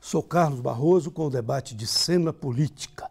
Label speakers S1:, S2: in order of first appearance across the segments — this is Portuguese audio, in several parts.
S1: Sou Carlos Barroso com o debate de cena política.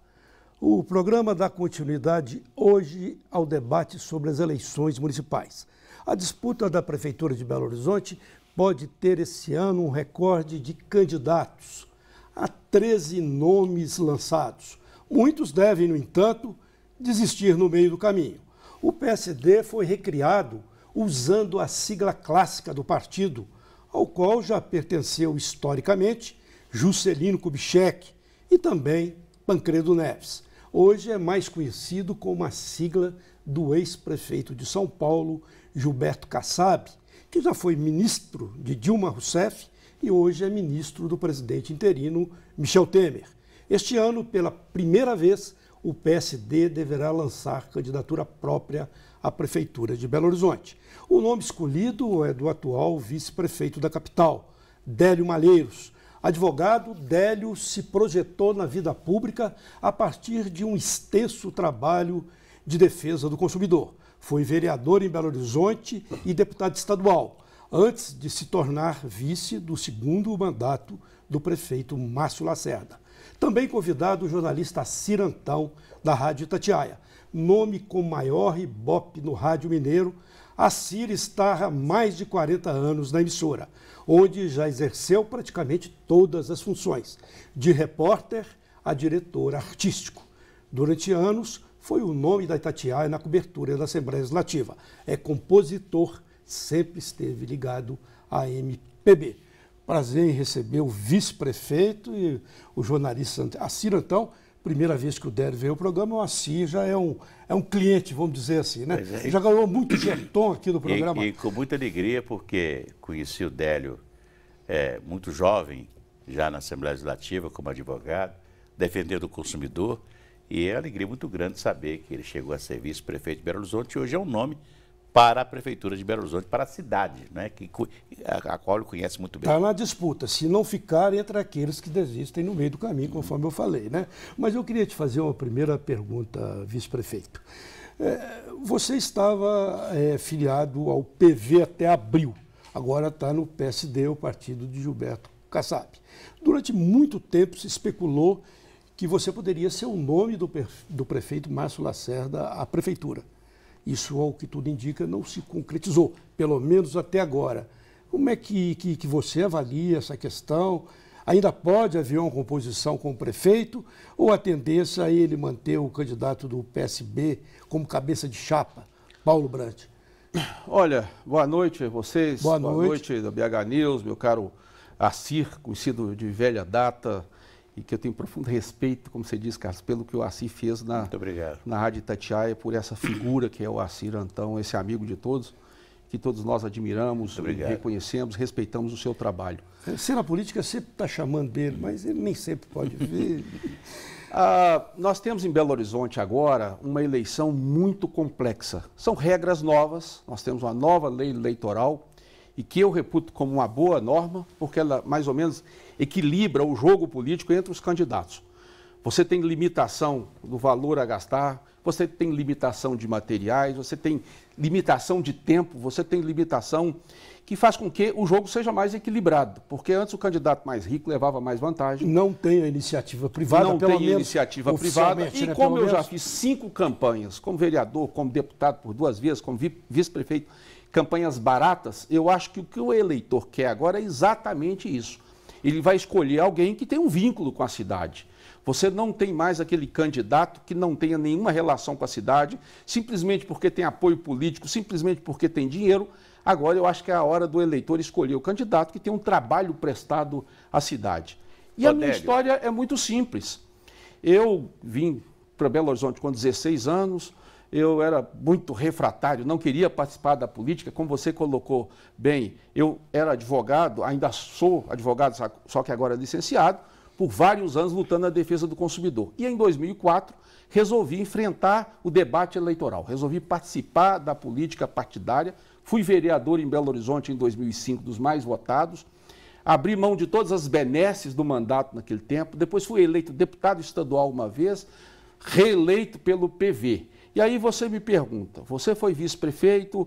S1: O programa dá continuidade hoje ao debate sobre as eleições municipais. A disputa da Prefeitura de Belo Horizonte pode ter esse ano um recorde de candidatos. Há 13 nomes lançados. Muitos devem, no entanto, desistir no meio do caminho. O PSD foi recriado usando a sigla clássica do partido, ao qual já pertenceu historicamente Juscelino Kubitschek e também Tancredo Neves. Hoje é mais conhecido como a sigla do ex-prefeito de São Paulo, Gilberto Kassab, que já foi ministro de Dilma Rousseff e hoje é ministro do presidente interino Michel Temer. Este ano, pela primeira vez, o PSD deverá lançar candidatura própria à Prefeitura de Belo Horizonte. O nome escolhido é do atual vice-prefeito da capital, Délio Malheiros. Advogado, Délio se projetou na vida pública a partir de um extenso trabalho de defesa do consumidor. Foi vereador em Belo Horizonte e deputado estadual, antes de se tornar vice do segundo mandato do prefeito Márcio Lacerda. Também convidado o jornalista Assir Antão, da Rádio Itatiaia. Nome com maior ibope no rádio mineiro, Assir está há mais de 40 anos na emissora, onde já exerceu praticamente todas as funções, de repórter a diretor artístico. Durante anos, foi o nome da Itatiaia na cobertura da Assembleia Legislativa. É compositor, sempre esteve ligado à MPB. Prazer em receber o vice-prefeito e o jornalista Assir Antão. Primeira vez que o Délio veio ao programa, o Assir já é um cliente, vamos dizer assim, né?
S2: É.
S1: Já ganhou muito jeton aqui no programa.
S2: E com muita alegria, porque conheci o Délio muito jovem, já na Assembleia Legislativa, como advogado, defendendo o consumidor, e é uma alegria muito grande saber que ele chegou a ser vice-prefeito de Belo Horizonte e hoje é um nome para a Prefeitura de Belo Horizonte, para a cidade, né, a qual ele conhece muito bem.
S1: Está na disputa. Se não ficar, entre aqueles que desistem no meio do caminho, conforme eu falei, né? Mas eu queria te fazer uma primeira pergunta, vice-prefeito. Você estava filiado ao PV até abril. Agora está no PSD, o partido de Gilberto Kassab. Durante muito tempo se especulou que você poderia ser o nome do prefeito Márcio Lacerda à prefeitura. Isso, ao que tudo indica, não se concretizou, pelo menos até agora. Como é que você avalia essa questão? Ainda pode haver uma composição com o prefeito ou a tendência é ele manter o candidato do PSB como cabeça de chapa, Paulo Brandt?
S3: Olha, boa noite a vocês.
S1: Boa noite
S3: da BH News, meu caro Assir, conhecido de velha data, e que eu tenho profundo respeito, como você disse, Carlos, pelo que o Assir fez na Rádio Itatiaia, por essa figura que é o Assir Antão, esse amigo de todos, que todos nós admiramos, reconhecemos, respeitamos o seu trabalho.
S1: Cena política sempre está chamando dele, mas ele nem sempre pode ver.
S3: Nós temos em Belo Horizonte agora uma eleição muito complexa. São regras novas, nós temos uma nova lei eleitoral, e que eu reputo como uma boa norma, porque ela mais ou menos equilibra o jogo político entre os candidatos. Você tem limitação do valor a gastar, você tem limitação de materiais, você tem limitação de tempo, você tem limitação que faz com que o jogo seja mais equilibrado, porque antes o candidato mais rico levava mais vantagem.
S1: Não tem a iniciativa privada,
S3: não
S1: pelo
S3: tem
S1: menos
S3: iniciativa privada. E
S1: né,
S3: como eu já fiz 5 campanhas, como vereador, como deputado por 2 vezes, como vice-prefeito, campanhas baratas, eu acho que o que o eleitor quer agora é exatamente isso. Ele vai escolher alguém que tem um vínculo com a cidade. Você não tem mais aquele candidato que não tenha nenhuma relação com a cidade, simplesmente porque tem apoio político, simplesmente porque tem dinheiro. Agora eu acho que é a hora do eleitor escolher o candidato que tem um trabalho prestado à cidade. E a minha história é muito simples. Eu vim para Belo Horizonte com 16 anos, eu era muito refratário, não queria participar da política, como você colocou bem, eu era advogado, ainda sou advogado, só que agora licenciado, por vários anos lutando na defesa do consumidor. E em 2004, resolvi enfrentar o debate eleitoral, resolvi participar da política partidária, fui vereador em Belo Horizonte em 2005, dos mais votados, abri mão de todas as benesses do mandato naquele tempo, depois fui eleito deputado estadual uma vez, reeleito pelo PV. E aí você me pergunta, você foi vice-prefeito,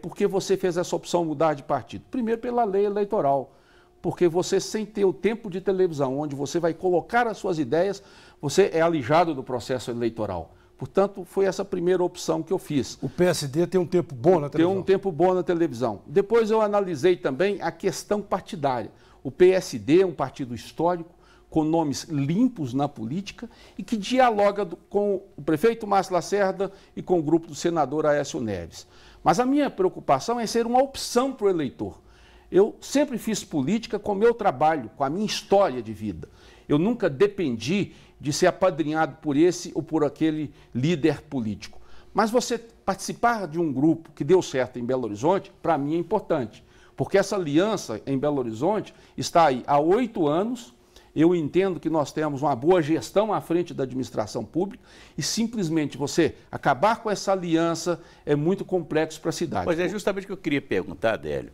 S3: por que você fez essa opção mudar de partido? Primeiro pela lei eleitoral, porque você, sem ter o tempo de televisão, onde você vai colocar as suas ideias, você é alijado do processo eleitoral. Portanto, foi essa primeira opção que eu fiz.
S1: O PSD tem um tempo bom na televisão.
S3: Tem um tempo bom na televisão. Depois eu analisei também a questão partidária. O PSD é um partido histórico, com nomes limpos na política e que dialoga com o prefeito Márcio Lacerda e com o grupo do senador Aécio Neves. Mas a minha preocupação é ser uma opção para o eleitor. Eu sempre fiz política com o meu trabalho, com a minha história de vida. Eu nunca dependi de ser apadrinhado por esse ou por aquele líder político. Mas você participar de um grupo que deu certo em Belo Horizonte, para mim é importante, porque essa aliança em Belo Horizonte está aí há 8 anos. Eu entendo que nós temos uma boa gestão à frente da administração pública e simplesmente você acabar com essa aliança é muito complexo para a cidade.
S2: Pois é, justamente o que eu queria perguntar, Adélio.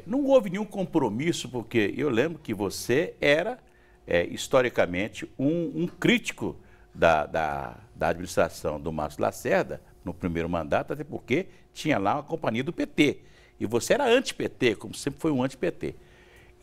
S2: Não houve nenhum compromisso, porque eu lembro que você era, historicamente, um crítico da administração do Márcio Lacerda no primeiro mandato, até porque tinha lá uma companhia do PT. E você era anti-PT, como sempre foi um anti-PT.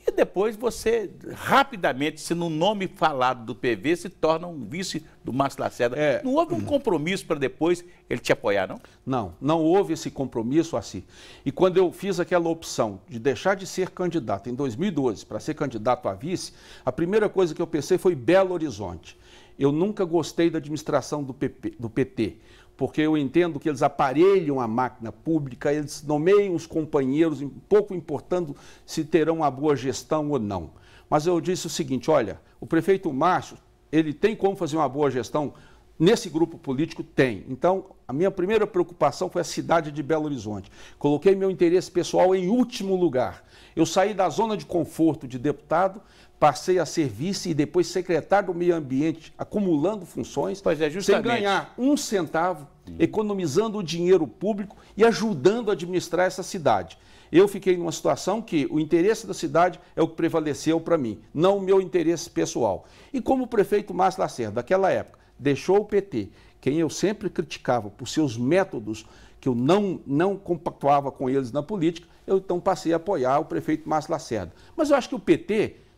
S2: E depois você, rapidamente, se no nome falado do PV, se torna um vice do Márcio Lacerda. Não houve um compromisso para depois ele te apoiar, não?
S3: Não, não houve esse compromisso assim. E quando eu fiz aquela opção de deixar de ser candidato em 2012 para ser candidato a vice, a primeira coisa que eu pensei foi Belo Horizonte. Eu nunca gostei da administração do PT, porque eu entendo que eles aparelham a máquina pública, eles nomeiam os companheiros, pouco importando se terão uma boa gestão ou não. Mas eu disse o seguinte, olha, o prefeito Márcio, ele tem como fazer uma boa gestão nesse grupo político? Tem. Então, a minha primeira preocupação foi a cidade de Belo Horizonte. Coloquei meu interesse pessoal em último lugar. Eu saí da zona de conforto de deputado, passei a ser vice e depois secretário do meio ambiente, acumulando funções, sem ganhar um centavo, economizando o dinheiro público e ajudando a administrar essa cidade. Eu fiquei numa situação que o interesse da cidade é o que prevaleceu para mim, não o meu interesse pessoal. E como o prefeito Márcio Lacerda, daquela época, deixou o PT, quem eu sempre criticava por seus métodos, que eu não compactuava com eles na política, eu então passei a apoiar o prefeito Márcio Lacerda. Mas eu acho que o PT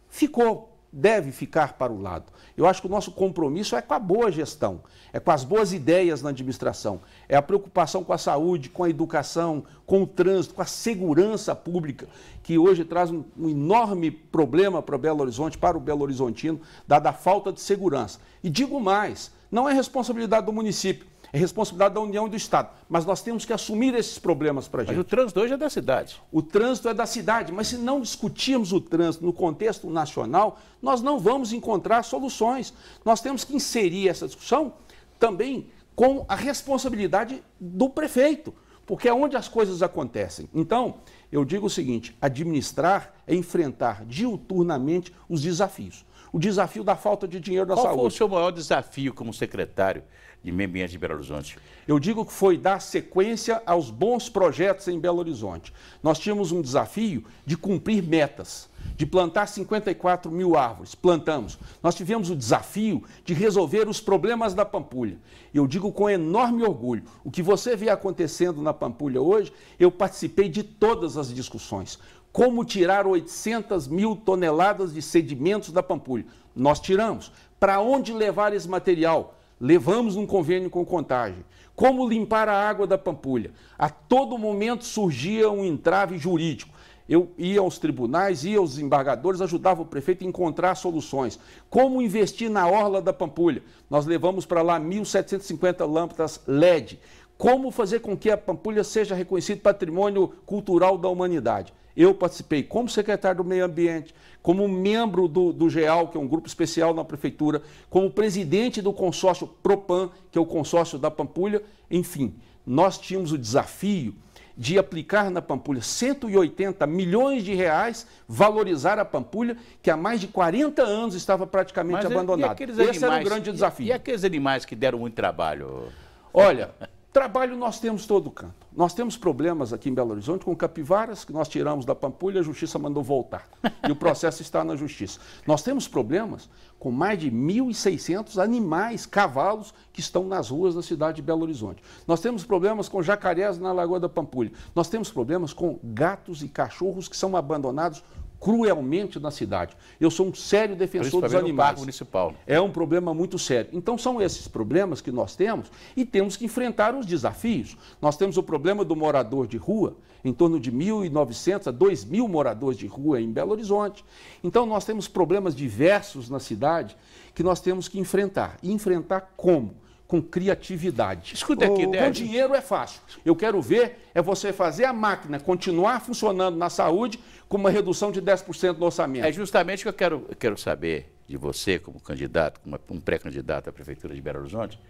S3: deve ficar para o lado. Eu acho que o nosso compromisso é com a boa gestão, é com as boas ideias na administração, é a preocupação com a saúde, com a educação, com o trânsito, com a segurança pública, que hoje traz um enorme problema para Belo Horizonte, para o Belo Horizontino, dada a falta de segurança. E digo mais, não é responsabilidade do município, é responsabilidade da União e do Estado. Mas nós temos que assumir esses problemas para a gente.
S2: Mas o trânsito hoje é da cidade.
S3: O trânsito é da cidade, mas se não discutirmos o trânsito no contexto nacional, nós não vamos encontrar soluções. Nós temos que inserir essa discussão também com a responsabilidade do prefeito, porque é onde as coisas acontecem. Então, eu digo o seguinte, administrar é enfrentar diuturnamente os desafios. O desafio da falta de dinheiro na saúde.
S2: Qual foi o seu maior desafio como secretário de Meio Ambiente de Belo Horizonte?
S3: Eu digo que foi dar sequência aos bons projetos em Belo Horizonte. Nós tínhamos um desafio de cumprir metas, de plantar 54 mil árvores. Plantamos. Nós tivemos o desafio de resolver os problemas da Pampulha. Eu digo com enorme orgulho, o que você vê acontecendo na Pampulha hoje, eu participei de todas as discussões. Como tirar 800 mil toneladas de sedimentos da Pampulha? Nós tiramos. Para onde levar esse material? Levamos um convênio com Contagem. Como limpar a água da Pampulha? A todo momento surgia um entrave jurídico. Eu ia aos tribunais, ia aos desembargadores, ajudava o prefeito a encontrar soluções. Como investir na orla da Pampulha? Nós levamos para lá 1.750 lâmpadas LED. Como fazer com que a Pampulha seja reconhecido patrimônio cultural da humanidade? Eu participei como secretário do Meio Ambiente, como membro do GEAL, que é um grupo especial na prefeitura, como presidente do consórcio Propan, que é o consórcio da Pampulha. Enfim, nós tínhamos o desafio de aplicar na Pampulha 180 milhões de reais, valorizar a Pampulha, que há mais de 40 anos estava praticamente abandonada. Esse era o grande desafio.
S2: E aqueles animais que deram muito trabalho?
S3: Olha, trabalho nós temos todo canto. Nós temos problemas aqui em Belo Horizonte com capivaras, que nós tiramos da Pampulha, a Justiça mandou voltar. E o processo está na Justiça. Nós temos problemas com mais de 1.600 animais, cavalos, que estão nas ruas da cidade de Belo Horizonte. Nós temos problemas com jacarés na Lagoa da Pampulha. Nós temos problemas com gatos e cachorros que são abandonados cruelmente na cidade. Eu sou um sério defensor dos animais.
S2: No Parque Municipal.
S3: É um problema muito sério. Então são esses problemas que nós temos e temos que enfrentar os desafios. Nós temos o problema do morador de rua, em torno de 1.900 a 2.000 moradores de rua em Belo Horizonte. Então nós temos problemas diversos na cidade que nós temos que enfrentar. E enfrentar como? Com criatividade.
S2: Escuta aqui,
S3: com dinheiro é fácil. Eu quero ver é você fazer a máquina continuar funcionando na saúde com uma redução de 10% no orçamento.
S2: É justamente o que eu quero saber de você, como candidato, como um pré-candidato à Prefeitura de Belo Horizonte.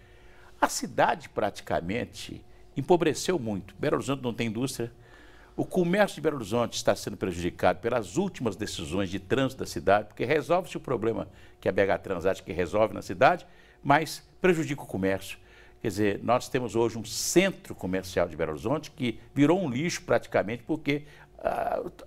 S2: A cidade praticamente empobreceu muito. Belo Horizonte não tem indústria. O comércio de Belo Horizonte está sendo prejudicado pelas últimas decisões de trânsito da cidade, porque resolve-se o problema que a BH Trans acha que resolve na cidade, mas prejudica o comércio. Quer dizer, nós temos hoje um centro comercial de Belo Horizonte que virou um lixo praticamente, porque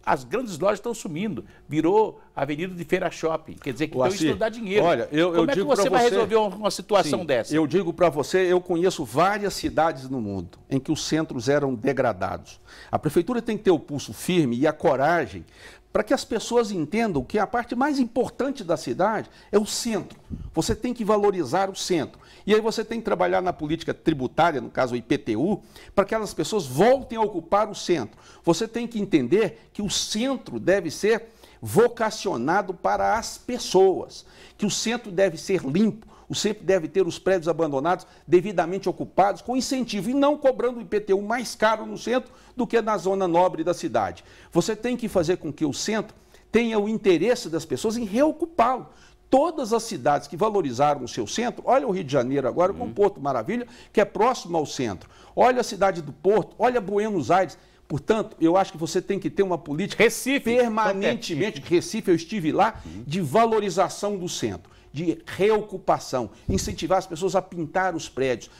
S2: as grandes lojas estão sumindo. Virou avenida de feira shopping. Quer dizer, que então isso não dá dinheiro.
S3: Olha,
S2: como é que você vai resolver uma situação dessa?
S3: Eu digo para você, eu conheço várias cidades no mundo em que os centros eram degradados. A prefeitura tem que ter o pulso firme e a coragem para que as pessoas entendam que a parte mais importante da cidade é o centro. Você tem que valorizar o centro. E aí você tem que trabalhar na política tributária, no caso o IPTU, para que aquelas pessoas voltem a ocupar o centro. Você tem que entender que o centro deve ser vocacionado para as pessoas, que o centro deve ser limpo, o centro deve ter os prédios abandonados devidamente ocupados, com incentivo, e não cobrando o IPTU mais caro no centro do que na zona nobre da cidade. Você tem que fazer com que o centro tenha o interesse das pessoas em reocupá-lo. Todas as cidades que valorizaram o seu centro, olha o Rio de Janeiro agora com o Porto Maravilha, que é próximo ao centro. Olha a cidade do Porto, olha Buenos Aires. Portanto, eu acho que você tem que ter uma política permanentemente, Recife, eu estive lá, de valorização do centro, de reocupação, incentivar as pessoas a pintar os prédios,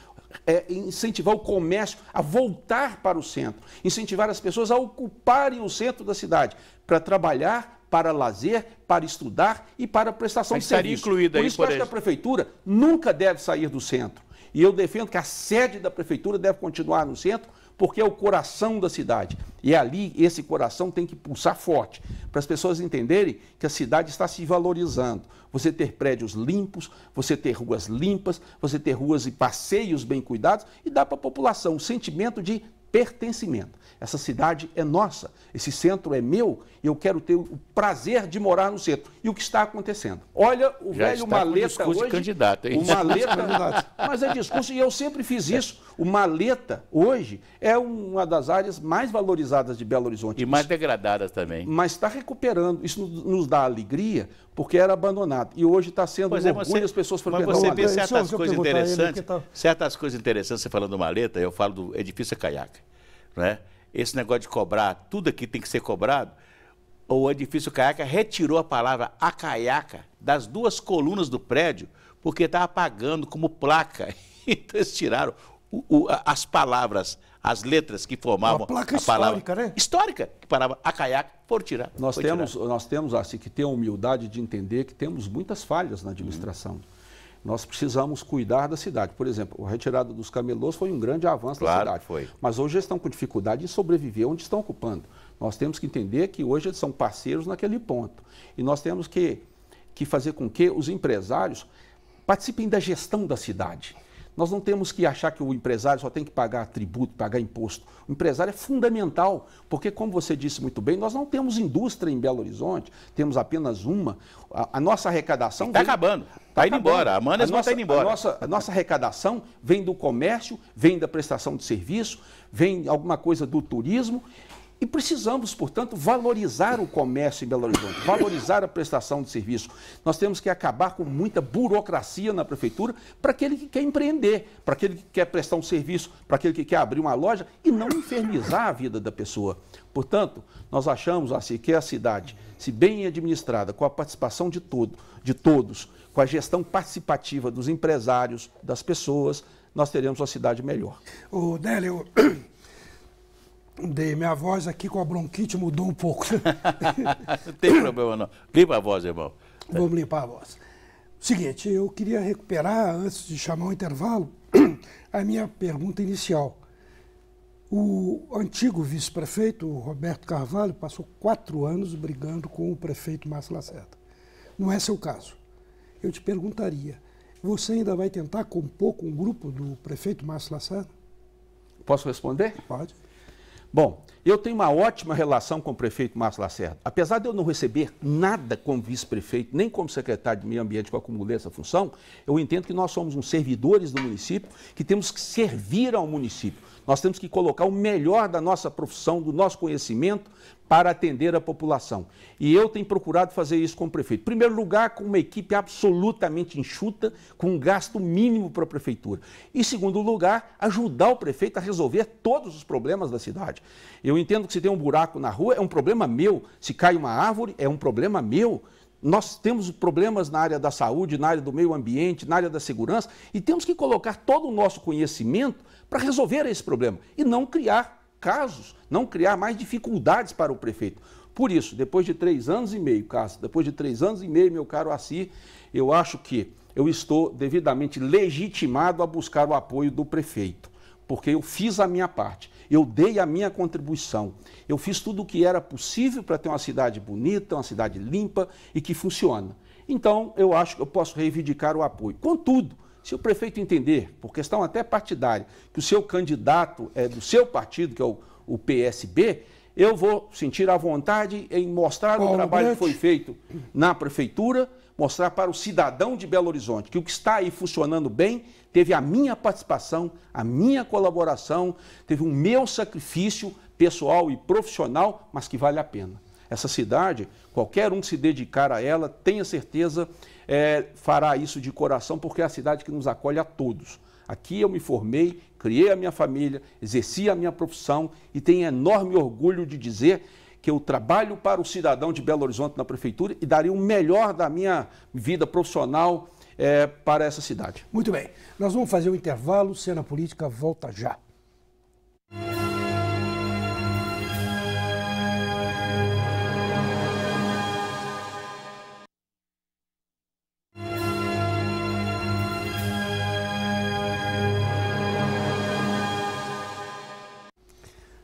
S3: incentivar o comércio a voltar para o centro, incentivar as pessoas a ocuparem o centro da cidade, para trabalhar, para lazer, para estudar e para prestação de serviço. Por isso, eu acho que a prefeitura nunca deve sair do centro. E eu defendo que a sede da prefeitura deve continuar no centro, porque é o coração da cidade. E ali, esse coração tem que pulsar forte, para as pessoas entenderem que a cidade está se valorizando. Você ter prédios limpos, você ter ruas limpas, você ter ruas e passeios bem cuidados, e dá para a população um sentimento de pertencimento. Essa cidade é nossa, esse centro é meu, e eu quero ter o prazer de morar no centro. E o que está acontecendo? Olha o
S2: já
S3: velho Maleta hoje.
S2: De candidato, hein?
S3: O Maleta, mas é discurso, e eu sempre fiz isso. O Maleta hoje é uma das áreas mais valorizadas de Belo Horizonte.
S2: E mais degradadas também.
S3: Mas está recuperando. Isso nos dá alegria, porque era abandonado. E hoje está sendo um orgulho as pessoas frequentando.
S2: Mas você vê certas coisas interessantes, certas coisas interessantes, você falando do Maleta, eu falo do edifício Caiaca, não é? Esse negócio de cobrar, tudo aqui tem que ser cobrado, o edifício Caiaca retirou a palavra Acaiaca das duas colunas do prédio, porque estava pagando como placa. Então eles tiraram as palavras, as letras que formavam
S1: placa
S2: a palavra
S1: histórica, né?
S2: Histórica, que parava Acaiaca, foram tirar.
S3: Nós temos assim, que ter a humildade de entender que temos muitas falhas na administração. Nós precisamos cuidar da cidade. Por exemplo, a retirada dos camelôs foi um grande avanço da cidade.
S2: Foi.
S3: Mas hoje eles estão com dificuldade em sobreviver onde estão ocupando. Nós temos que entender que hoje eles são parceiros naquele ponto. E nós temos que fazer com que os empresários participem da gestão da cidade. Nós não temos que achar que o empresário só tem que pagar tributo, pagar imposto. O empresário é fundamental, porque, como você disse muito bem, nós não temos indústria em Belo Horizonte, temos apenas uma. A nossa arrecadação...
S2: Está acabando, está indo embora, a Manas não está indo embora.
S3: A nossa arrecadação vem do comércio, vem da prestação de serviço, vem alguma coisa do turismo. E precisamos, portanto, valorizar o comércio em Belo Horizonte, valorizar a prestação de serviço. Nós temos que acabar com muita burocracia na prefeitura para aquele que quer empreender, para aquele que quer prestar um serviço, para aquele que quer abrir uma loja e não infernizar a vida da pessoa. Portanto, nós achamos assim, que a cidade, se bem administrada, com a participação de todos, com a gestão participativa dos empresários, das pessoas, nós teremos uma cidade melhor.
S1: Ô, Délio, minha voz aqui com a bronquite mudou um pouco.
S2: Não tem problema não. Limpa a voz, irmão.
S1: Vamos limpar a voz. Seguinte, eu queria recuperar, antes de chamar o intervalo, a minha pergunta inicial. O antigo vice-prefeito, Roberto Carvalho, passou 4 anos brigando com o prefeito Márcio Lacerda. Não é seu caso. Eu te perguntaria, você ainda vai tentar compor com o grupo do prefeito Márcio Lacerda?
S3: Posso responder?
S1: Pode.
S3: Bom, eu tenho uma ótima relação com o prefeito Márcio Lacerda. Apesar de eu não receber nada como vice-prefeito, nem como secretário de Meio Ambiente que eu acumulei essa função, eu entendo que nós somos uns servidores do município, que temos que servir ao município. Nós temos que colocar o melhor da nossa profissão, do nosso conhecimento, para atender a população. E eu tenho procurado fazer isso com o prefeito. Em primeiro lugar, com uma equipe absolutamente enxuta, com um gasto mínimo para a prefeitura. E, em segundo lugar, ajudar o prefeito a resolver todos os problemas da cidade. Eu entendo que se tem um buraco na rua, é um problema meu. Se cai uma árvore, é um problema meu. Nós temos problemas na área da saúde, na área do meio ambiente, na área da segurança, e temos que colocar todo o nosso conhecimento para resolver esse problema e não criar casos, não criar mais dificuldades para o prefeito. Por isso, depois de 3 anos e meio, Cássio, depois de 3 anos e meio, meu caro Assi, eu acho que eu estou devidamente legitimado a buscar o apoio do prefeito, porque eu fiz a minha parte, eu dei a minha contribuição, eu fiz tudo o que era possível para ter uma cidade bonita, uma cidade limpa e que funciona. Então, eu acho que eu posso reivindicar o apoio. Contudo, se o prefeito entender, por questão até partidária, que o seu candidato é do seu partido, que é o PSB, eu vou sentir a vontade em mostrar o trabalho que foi feito na prefeitura, mostrar para o cidadão de Belo Horizonte que o que está aí funcionando bem teve a minha participação, a minha colaboração, teve o meu sacrifício pessoal e profissional, mas que vale a pena. Essa cidade, qualquer um que se dedicar a ela, tenha certeza, fará isso de coração, porque é a cidade que nos acolhe a todos. Aqui eu me formei, criei a minha família, exerci a minha profissão e tenho enorme orgulho de dizer que eu trabalho para o cidadão de Belo Horizonte na prefeitura e daria o melhor da minha vida profissional para essa cidade.
S1: Muito bem. Nós vamos fazer um intervalo, Cena Política volta já.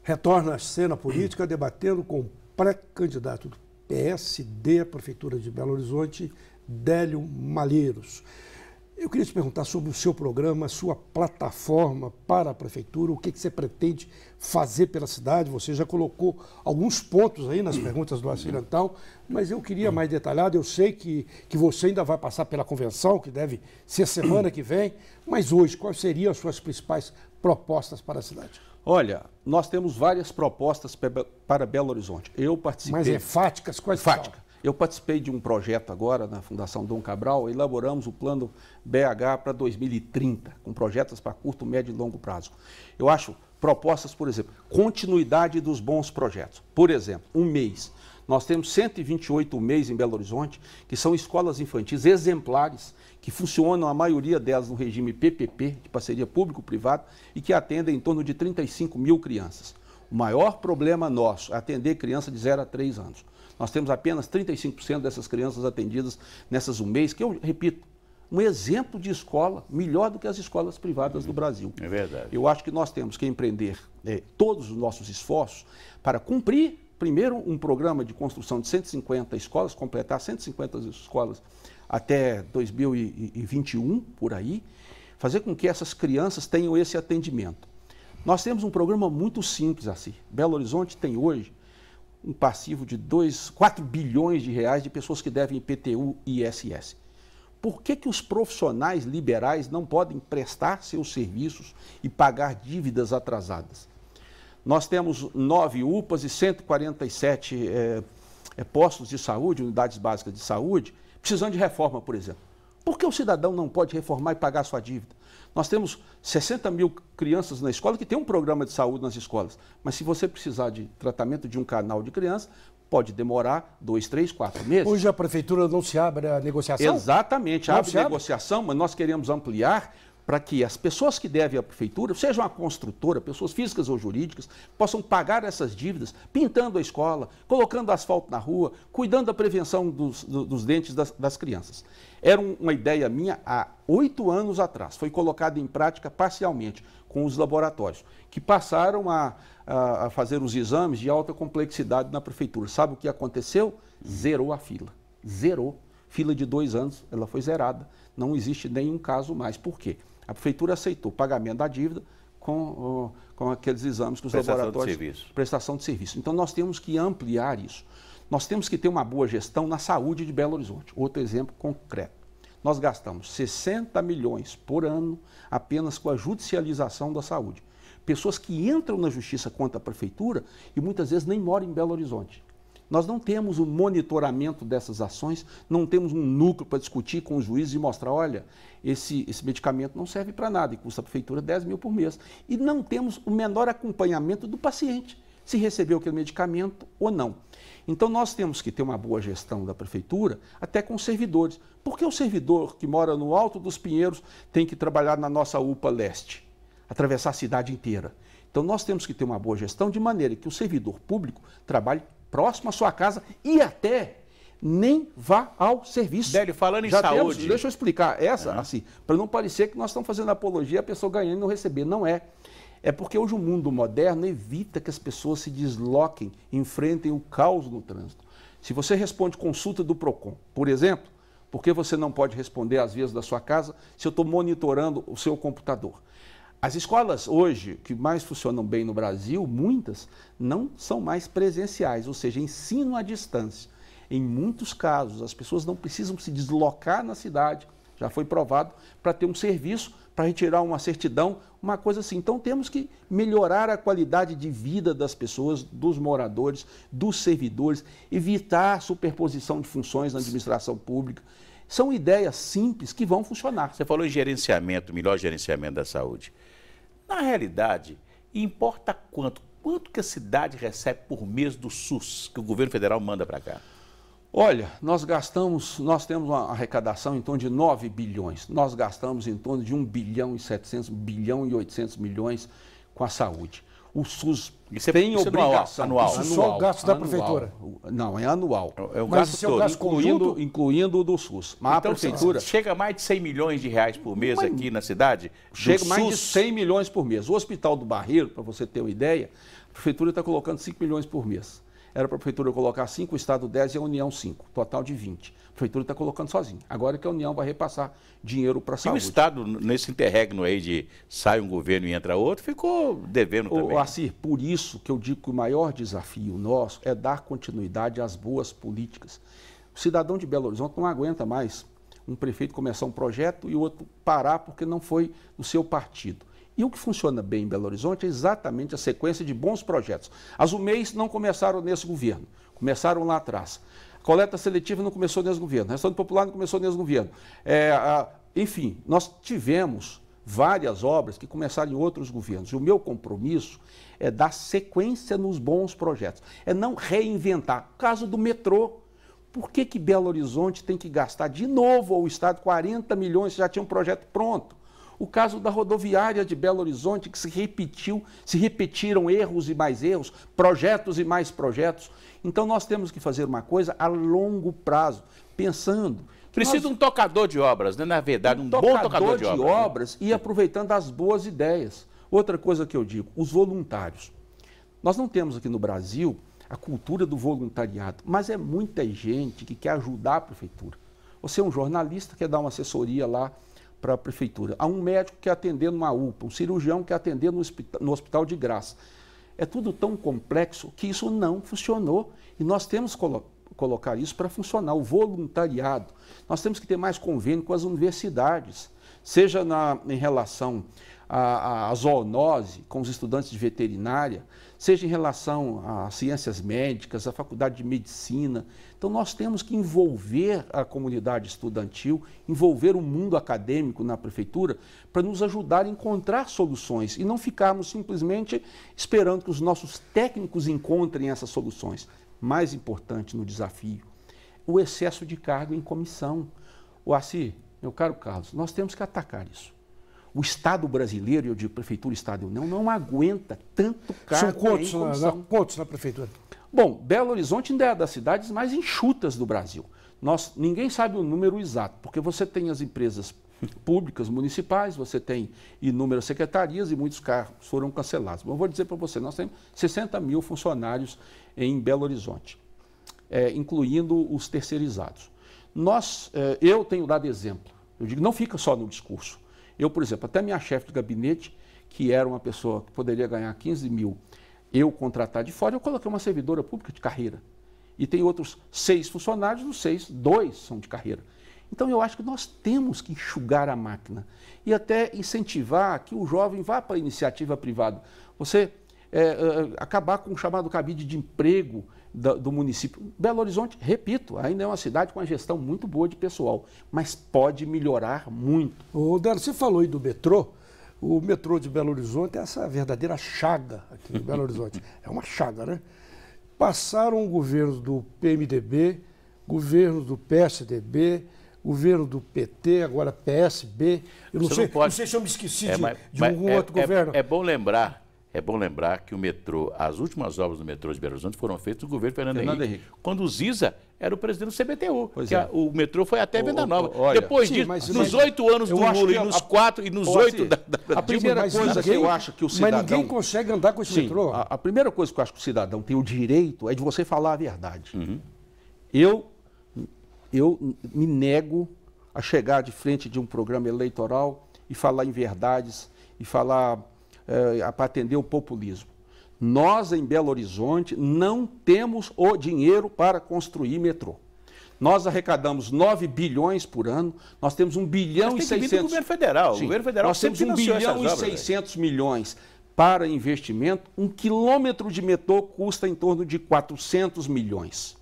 S1: Retorna a Cena Política debatendo com o pré-candidato do PSD à Prefeitura de Belo Horizonte, Délio Malheiros. Eu queria te perguntar sobre o seu programa, a sua plataforma para a Prefeitura, o que você pretende fazer pela cidade. Você já colocou alguns pontos aí nas perguntas do Acidental, mas eu queria mais detalhado. Eu sei que você ainda vai passar pela convenção, que deve ser semana que vem, mas hoje, quais seriam as suas principais propostas para a cidade?
S3: Olha, nós temos várias propostas para Belo Horizonte. Eu participei...
S1: Mas enfáticas, quais são?
S3: Eu participei de um projeto agora na Fundação Dom Cabral, elaboramos o plano BH para 2030, com projetos para curto, médio e longo prazo. Eu acho propostas, por exemplo, continuidade dos bons projetos. Por exemplo, um mês. Nós temos 128 MEIs em Belo Horizonte, que são escolas infantis exemplares, que funcionam, a maioria delas, no regime PPP, de parceria público-privada, e que atendem em torno de 35 mil crianças. O maior problema nosso é atender criança de 0 a 3 anos. Nós temos apenas 35% dessas crianças atendidas nessas UMEIs, que eu repito, um exemplo de escola melhor do que as escolas privadas do Brasil.
S2: É verdade.
S3: Eu acho que nós temos que empreender todos os nossos esforços para cumprir, primeiro, um programa de construção de 150 escolas, completar 150 escolas até 2021, por aí, fazer com que essas crianças tenham esse atendimento. Nós temos um programa muito simples assim. Belo Horizonte tem hoje um passivo de 4 bilhões de reais de pessoas que devem IPTU e ISS. Por que os profissionais liberais não podem prestar seus serviços e pagar dívidas atrasadas? Nós temos 9 UPAs e 147 postos de saúde, unidades básicas de saúde, precisando de reforma, por exemplo. Por que o cidadão não pode reformar e pagar sua dívida? Nós temos 60 mil crianças na escola que tem um programa de saúde nas escolas, mas se você precisar de tratamento de um canal de criança, pode demorar 2, 3, 4 meses.
S1: Hoje a prefeitura não se abre a negociação?
S3: Exatamente, abre negociação, mas nós queremos ampliar para que as pessoas que devem à prefeitura, seja uma construtora, pessoas físicas ou jurídicas, possam pagar essas dívidas, pintando a escola, colocando asfalto na rua, cuidando da prevenção dos dentes das crianças. Era uma ideia minha há 8 anos atrás, foi colocada em prática parcialmente com os laboratórios, que passaram a fazer os exames de alta complexidade na prefeitura. Sabe o que aconteceu? Zerou a fila. Zerou. Fila de 2 anos, ela foi zerada. Não existe nenhum caso mais. Por quê? A prefeitura aceitou o pagamento da dívida com aqueles exames que os laboratórios... Prestação de serviço. Então, nós temos que ampliar isso. Nós temos que ter uma boa gestão na saúde de Belo Horizonte. Outro exemplo concreto. Nós gastamos 60 milhões por ano apenas com a judicialização da saúde. Pessoas que entram na justiça contra a prefeitura e muitas vezes nem moram em Belo Horizonte. Nós não temos um monitoramento dessas ações, não temos um núcleo para discutir com os juízes e mostrar, olha, esse medicamento não serve para nada e custa a prefeitura 10 mil por mês. E não temos o menor acompanhamento do paciente, se recebeu aquele medicamento ou não. Então nós temos que ter uma boa gestão da prefeitura, até com os servidores. Por que o servidor que mora no Alto dos Pinheiros tem que trabalhar na nossa UPA Leste, atravessar a cidade inteira? Então nós temos que ter uma boa gestão de maneira que o servidor público trabalhe próximo à sua casa e até nem vá ao serviço.
S2: Délio, falando em saúde...
S3: deixa eu explicar essa, assim, para não parecer que nós estamos fazendo apologia a pessoa ganhando e não receber. Não é. É porque hoje o mundo moderno evita que as pessoas se desloquem, enfrentem o caos no trânsito. Se você responde consulta do PROCON, por exemplo, por que você não pode responder às vezes da sua casa se eu estou monitorando o seu computador? As escolas hoje, que mais funcionam bem no Brasil, muitas, não são mais presenciais, ou seja, ensino à distância. Em muitos casos, as pessoas não precisam se deslocar na cidade, já foi provado, para ter um serviço, para retirar uma certidão, uma coisa assim. Então temos que melhorar a qualidade de vida das pessoas, dos moradores, dos servidores, evitar a superposição de funções na administração pública. São ideias simples que vão funcionar.
S2: Você falou em gerenciamento, melhor gerenciamento da saúde. Na realidade, importa quanto que a cidade recebe por mês do SUS, que o governo federal manda para cá?
S3: Olha, nós temos uma arrecadação em torno de 9 bilhões. Nós gastamos em torno de 1 bilhão e 700, 1 bilhão e 800 milhões com a saúde. O SUS tem obrigação.
S1: Anual. Isso só o gasto da prefeitura?
S3: Não, é anual.
S2: É o gasto todo,
S3: incluindo o do SUS. Mas
S2: então,
S3: a prefeitura...
S2: Chega a mais de 100 milhões de reais por mês aqui na cidade?
S3: Chega mais de 100 milhões por mês. O Hospital do Barreiro, para você ter uma ideia, a prefeitura está colocando 5 milhões por mês. Era para a prefeitura colocar 5, o Estado 10 e a União 5, total de 20. A prefeitura está colocando sozinha. Agora que a União vai repassar dinheiro para a saúde.
S2: E o Estado, nesse interregno aí de sai um governo e entra outro, ficou devendo também.
S3: Assir, por isso que eu digo que o maior desafio nosso é dar continuidade às boas políticas. O cidadão de Belo Horizonte não aguenta mais um prefeito começar um projeto e o outro parar porque não foi do seu partido. E o que funciona bem em Belo Horizonte é exatamente a sequência de bons projetos. As UMEIs não começaram nesse governo, começaram lá atrás. A coleta seletiva não começou nesse governo, a restaurante popular não começou nesse governo. Enfim, nós tivemos várias obras que começaram em outros governos. E o meu compromisso é dar sequência nos bons projetos, é não reinventar. O caso do metrô. Por que Belo Horizonte tem que gastar de novo ao Estado 40 milhões se já tinha um projeto pronto? O caso da rodoviária de Belo Horizonte, que se repetiram erros e mais erros, projetos e mais projetos. Então nós temos que fazer uma coisa a longo prazo, pensando...
S2: Precisa um tocador de obras, né? Na verdade, um bom tocador de obras.
S3: E aproveitando as boas ideias. Outra coisa que eu digo, os voluntários. Nós não temos aqui no Brasil a cultura do voluntariado, mas é muita gente que quer ajudar a prefeitura. Você é um jornalista, quer dar uma assessoria lá para a prefeitura. Há um médico que quer atender numa UPA, um cirurgião que quer atender no hospital de graça. É tudo tão complexo que isso não funcionou e nós temos que colocar isso para funcionar, o voluntariado. Nós temos que ter mais convênio com as universidades, seja em relação à zoonose, com os estudantes de veterinária, seja em relação às ciências médicas, à faculdade de medicina. Então nós temos que envolver a comunidade estudantil, envolver o mundo acadêmico na prefeitura, para nos ajudar a encontrar soluções e não ficarmos simplesmente esperando que os nossos técnicos encontrem essas soluções. Mais importante no desafio, o excesso de cargo em comissão. Assir, meu caro Carlos, nós temos que atacar isso. o Estado brasileiro, eu digo Prefeitura, Estado e União, não aguenta tanto cargo.
S1: São quantos na Prefeitura?
S3: Bom, Belo Horizonte ainda é das cidades mais enxutas do Brasil. Ninguém sabe o número exato, porque você tem as empresas públicas, municipais, você tem inúmeras secretarias e muitos cargos foram cancelados. Mas eu vou dizer para você, nós temos 60 mil funcionários em Belo Horizonte, incluindo os terceirizados. Eu tenho dado exemplo, eu digo, não fica só no discurso. Eu, por exemplo, até minha chefe de gabinete, que era uma pessoa que poderia ganhar 15 mil, eu contratar de fora, eu coloquei uma servidora pública de carreira. E tem outros 6 funcionários, dos 6, 2 são de carreira. Então eu acho que nós temos que enxugar a máquina e até incentivar que o jovem vá para a iniciativa privada. Você acabar com o chamado cabide de emprego do município. Belo Horizonte, repito, ainda é uma cidade com uma gestão muito boa de pessoal, mas pode melhorar muito.
S1: Ô, Délio, você falou aí do metrô. O metrô de Belo Horizonte é essa verdadeira chaga aqui em Belo Horizonte. É uma chaga, né? Passaram governos do PMDB, governos do PSDB, governo do PT, agora PSB. Eu não sei se eu me esqueci de um outro governo.
S2: É bom lembrar que o metrô, as últimas obras do metrô de Belo Horizonte foram feitas no governo Fernando Henrique, quando o Ziza era o presidente do CBTU. O metrô foi até Venda Nova.
S3: Olha,
S2: depois disso, nos 8 anos do Lula e nos 4 e nos 8 da
S3: a primeira coisa que eu acho que o cidadão...
S1: Mas ninguém consegue andar com esse metrô.
S3: A primeira coisa que eu acho que o cidadão tem o direito é de você falar a verdade. Eu me nego a chegar de frente de um programa eleitoral e falar em verdades e falar para atender o populismo. Nós, em Belo Horizonte, não temos o dinheiro para construir metrô. Nós arrecadamos 9 bilhões por ano, nós temos 1 bilhão e 600...
S2: do governo federal.
S3: Sim,
S2: o governo federal
S3: nós temos 1 bilhão e 600 milhões para investimento. 1 quilômetro de metrô custa em torno de 400 milhões.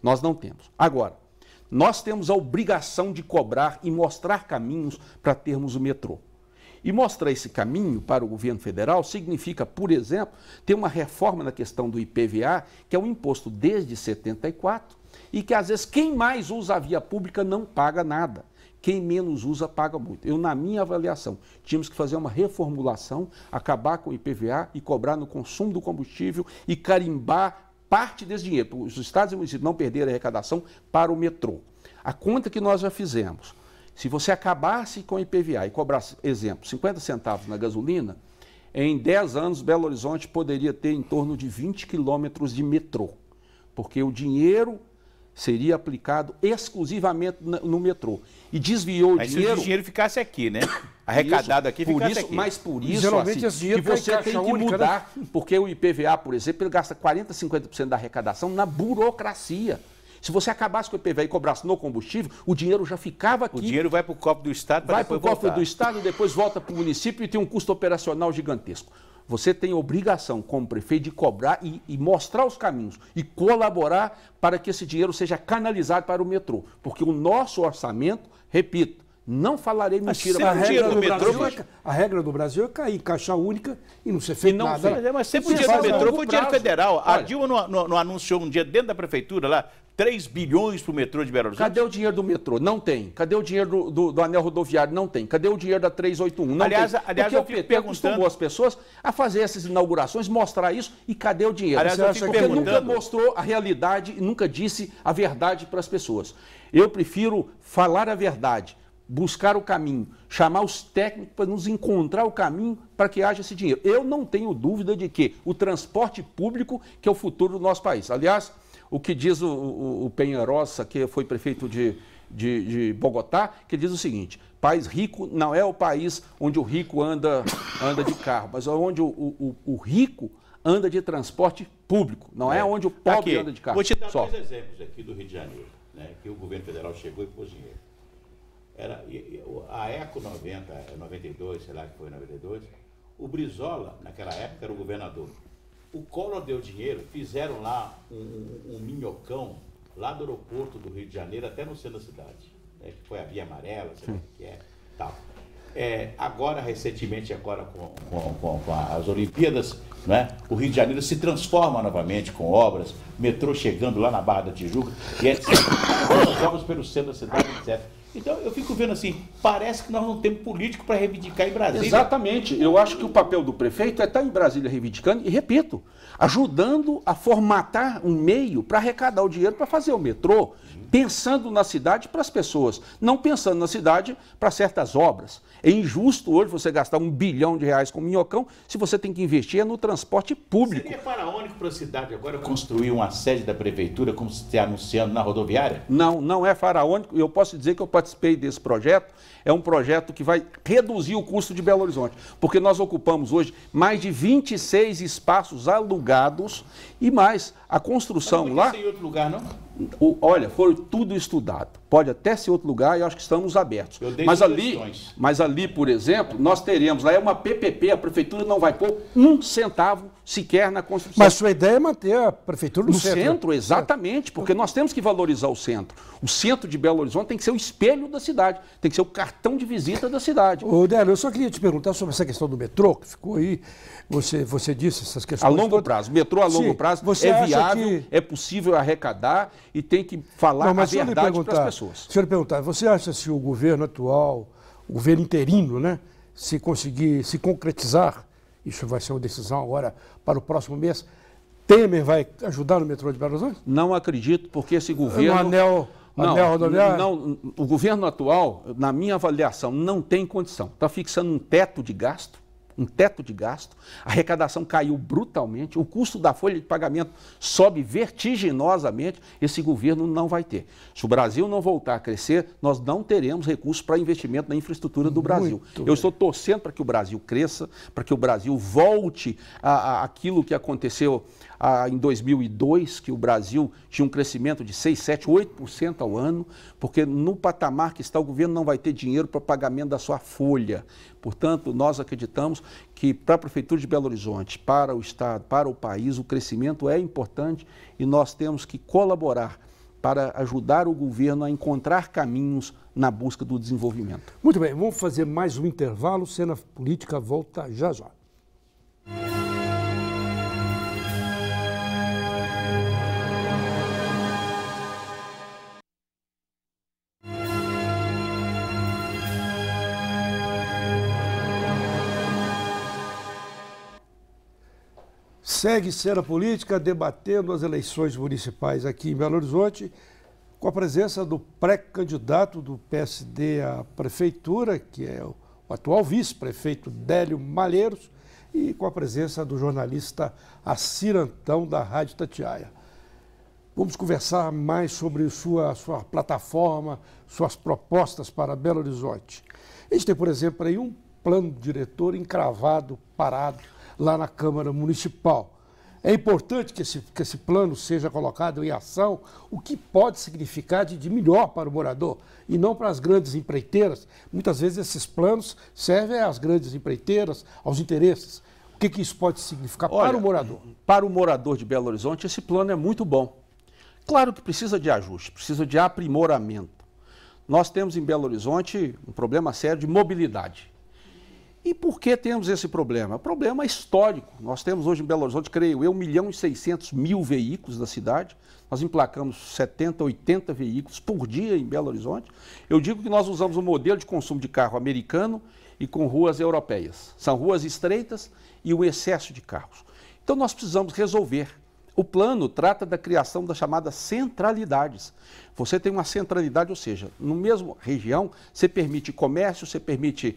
S3: Nós não temos. Agora, nós temos a obrigação de cobrar e mostrar caminhos para termos o metrô. E mostrar esse caminho para o governo federal significa, por exemplo, ter uma reforma na questão do IPVA, que é um imposto desde 74, e que às vezes quem mais usa a via pública não paga nada. Quem menos usa paga muito. Na minha avaliação, tínhamos que fazer uma reformulação, acabar com o IPVA e cobrar no consumo do combustível e carimbar parte desse dinheiro, para os estados e municípios não perderem a arrecadação para o metrô. A conta que nós já fizemos, se você acabasse com o IPVA e cobrasse, exemplo, 50 centavos na gasolina, em 10 anos Belo Horizonte poderia ter em torno de 20 quilômetros de metrô, porque o dinheiro seria aplicado exclusivamente no metrô. E desviou o dinheiro...
S2: Mas se o dinheiro ficasse aqui, né? Arrecadado aqui, ficasse aqui.
S3: Mas por isso, geralmente, assim, que você tem que mudar, né? Porque o IPVA, por exemplo, ele gasta 40%, 50% da arrecadação na burocracia. Se você acabasse com o IPVA e cobrasse no combustível, o dinheiro já ficava aqui.
S2: O dinheiro vai para o cofre do Estado para depois voltar.
S3: Vai para o cofre do Estado, depois volta para o município e tem um custo operacional gigantesco. Você tem a obrigação, como prefeito, de cobrar e mostrar os caminhos e colaborar para que esse dinheiro seja canalizado para o metrô. Porque o nosso orçamento, repito, não falarei mentira.
S1: A regra do Brasil é cair em caixa única e não ser feito nada.
S2: Mas sempre o dinheiro do metrô foi dinheiro federal. A Dilma não anunciou um dia dentro da prefeitura lá 3 bilhões para o metrô de Belo Horizonte?
S3: Cadê o dinheiro do metrô? Não tem. Cadê o dinheiro do anel rodoviário? Não tem. Cadê o dinheiro da 381? Não tem. Aliás, porque o PT acostumou as pessoas a fazer essas inaugurações, mostrar isso e cadê o dinheiro? Porque nunca mostrou a realidade e nunca disse a verdade para as pessoas. Eu prefiro falar a verdade, buscar o caminho, chamar os técnicos para nos encontrar o caminho para que haja esse dinheiro. Eu não tenho dúvida de que o transporte público que é o futuro do nosso país. Aliás, o que diz o Penharosa, que foi prefeito de Bogotá, que diz o seguinte: país rico não é o país onde o rico anda de carro, mas é onde o rico anda de transporte público, não é onde o pobre anda de carro.
S2: Vou te dar 2 exemplos aqui do Rio de Janeiro, né, que o governo federal chegou e pôs dinheiro. A ECO 92, sei lá que foi 92, o Brizola, naquela época, era o governador. O Collor deu dinheiro, fizeram lá um minhocão lá do aeroporto do Rio de Janeiro até no centro da cidade, né, que foi a Via Amarela, sei lá o que é, tal. Agora, recentemente, com as Olimpíadas, né, o Rio de Janeiro se transforma novamente com obras, metrô chegando lá na Barra da Tijuca, e etc. As obras pelo centro da cidade, etc. Então, eu fico vendo assim, parece que nós não temos político para reivindicar em Brasília.
S3: Exatamente. Eu acho que o papel do prefeito é estar em Brasília reivindicando, e repito, ajudando a formatar um meio para arrecadar o dinheiro para fazer o metrô, pensando na cidade para as pessoas, não pensando na cidade para certas obras. É injusto hoje você gastar R$1 bilhão com minhocão se você tem que investir no transporte público.
S2: Seria faraônico para a cidade agora construir uma sede da prefeitura, como se está anunciando na rodoviária?
S3: Não, não é faraônico. Eu posso dizer que eu participei desse projeto. É um projeto que vai reduzir o custo de Belo Horizonte, porque nós ocupamos hoje mais de 26 espaços alugados e mais a construção lá...
S2: Não pode ser em outro lugar, não?
S3: Olha, foi tudo estudado. Pode até ser outro lugar e eu acho que estamos abertos. Mas ali, por exemplo, nós teremos, lá é uma PPP, a prefeitura não vai pôr um centavo sequer na construção.
S1: Mas sua ideia é manter a prefeitura no centro.
S3: No centro, exatamente, porque nós temos que valorizar o centro. O centro de Belo Horizonte tem que ser o espelho da cidade, tem que ser o cartão de visita da cidade.
S1: Ô, Délio, eu só queria te perguntar sobre essa questão do metrô, que ficou aí, você disse essas questões.
S3: A longo prazo, metrô a longo prazo é viável, é possível arrecadar e tem que falar a verdade para as pessoas.
S1: Deixa eu lhe perguntar, você acha se o governo atual, o governo interino, né, se conseguir se concretizar, isso vai ser uma decisão agora para o próximo mês, Temer vai ajudar no metrô de Belo Horizonte?
S3: Não acredito, porque esse governo...
S1: Não,
S3: o governo atual, na minha avaliação, não tem condição. Está fixando um teto de gasto, a arrecadação caiu brutalmente, o custo da folha de pagamento sobe vertiginosamente, esse governo não vai ter. Se o Brasil não voltar a crescer, nós não teremos recursos para investimento na infraestrutura do Brasil. Eu estou torcendo para que o Brasil cresça, para que o Brasil volte àquilo que aconteceu em 2002, que o Brasil tinha um crescimento de 6, 7, 8% ao ano, porque no patamar que está o governo não vai ter dinheiro para pagamento da sua folha. Portanto, nós acreditamos que para a Prefeitura de Belo Horizonte, para o Estado, para o país, o crescimento é importante e nós temos que colaborar para ajudar o governo a encontrar caminhos na busca do desenvolvimento.
S1: Muito bem, vamos fazer mais um intervalo, Cena Política volta já já. Segue Cena Política debatendo as eleições municipais aqui em Belo Horizonte, com a presença do pré-candidato do PSD à prefeitura, que é o atual vice-prefeito Délio Malheiros, e com a presença do jornalista Assir Antão, da Rádio Itatiaia. Vamos conversar mais sobre sua plataforma, suas propostas para Belo Horizonte. A gente tem, por exemplo, aí um plano diretor encravado, parado, lá na Câmara Municipal. É importante que esse plano seja colocado em ação, o que pode significar de melhor para o morador e não para as grandes empreiteiras. Muitas vezes esses planos servem às grandes empreiteiras, aos interesses. O que isso pode significar para o morador?
S3: Para o morador de Belo Horizonte, esse plano é muito bom. Claro que precisa de ajuste, precisa de aprimoramento. Nós temos em Belo Horizonte um problema sério de mobilidade. E por que temos esse problema? Problema histórico. Nós temos hoje em Belo Horizonte, creio eu, 1.600.000 veículos da cidade. Nós emplacamos 70, 80 veículos por dia em Belo Horizonte. Eu digo que nós usamos um modelo de consumo de carro americano e com ruas europeias. São ruas estreitas e o excesso de carros. Então nós precisamos resolver. O plano trata da criação das chamadas centralidades. Você tem uma centralidade, ou seja, no mesmo região, você permite comércio, você permite